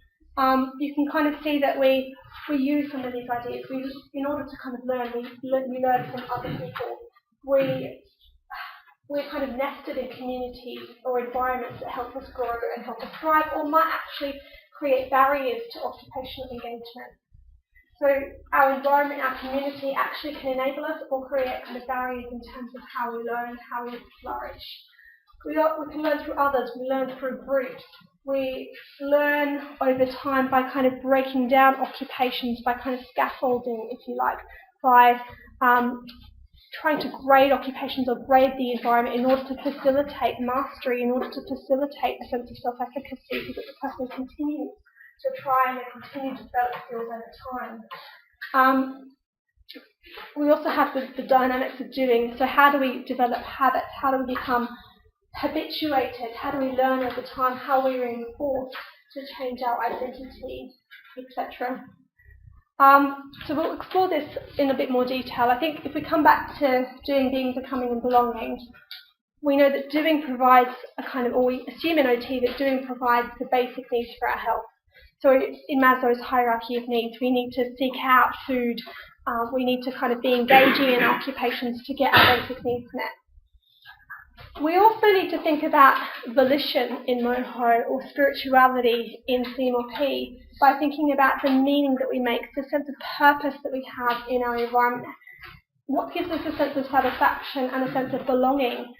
you can kind of see that we use some of these ideas. In order to kind of learn, we learn from other people. We're kind of nested in communities or environments that help us grow and help us thrive, or might actually create barriers to occupational engagement. So our environment, our community actually can enable us or create kind of barriers in terms of how we learn, how we flourish. We can learn through others, we learn through groups. We learn over time by kind of breaking down occupations, by kind of scaffolding, if you like, by trying to grade occupations or grade the environment in order to facilitate mastery, in order to facilitate a sense of self-efficacy, so that the person continues to try and continue to develop skills over time. We also have the dynamics of doing. So how do we develop habits? How do we become habituated? How do we learn over time? How are we reinforced to change our identity, etc.? So we'll explore this in a bit more detail. I think if we come back to doing, being, becoming and belonging, we know that doing provides a kind of, or we assume in OT that doing provides the basic needs for our health. So in Maslow's hierarchy of needs, we need to seek out food, we need to kind of be engaging in occupations to get our basic needs met. We also need to think about volition in MoHo, or spirituality in CMLP, by thinking about the meaning that we make, the sense of purpose that we have in our environment. What gives us a sense of satisfaction and a sense of belonging?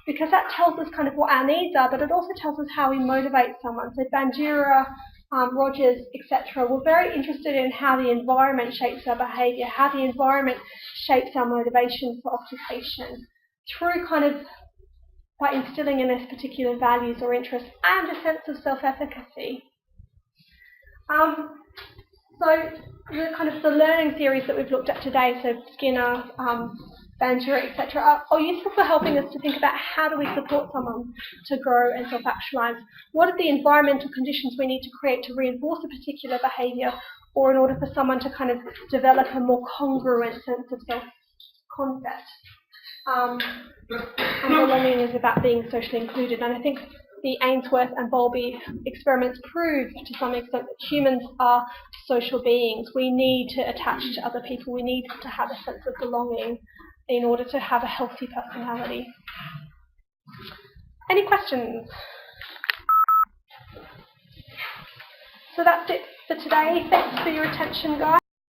Because that tells us kind of what our needs are, but it also tells us how we motivate someone. So Bandura, Rogers, etc. were very interested in how the environment shapes our behaviour, how the environment shapes our motivation for occupation, through kind of by instilling in us particular values or interests and a sense of self-efficacy. So the kind of the learning theories that we've looked at today, so Skinner, Bandura, etc., are useful for helping us to think about how do we support someone to grow and self-actualize. What are the environmental conditions we need to create to reinforce a particular behaviour, or in order for someone to kind of develop a more congruent sense of self-concept. And belonging is about being socially included. And I think the Ainsworth and Bowlby experiments prove to some extent that humans are social beings. We need to attach to other people. We need to have a sense of belonging. in order to have a healthy personality. Any questions? So that's it for today. Thanks for your attention, guys.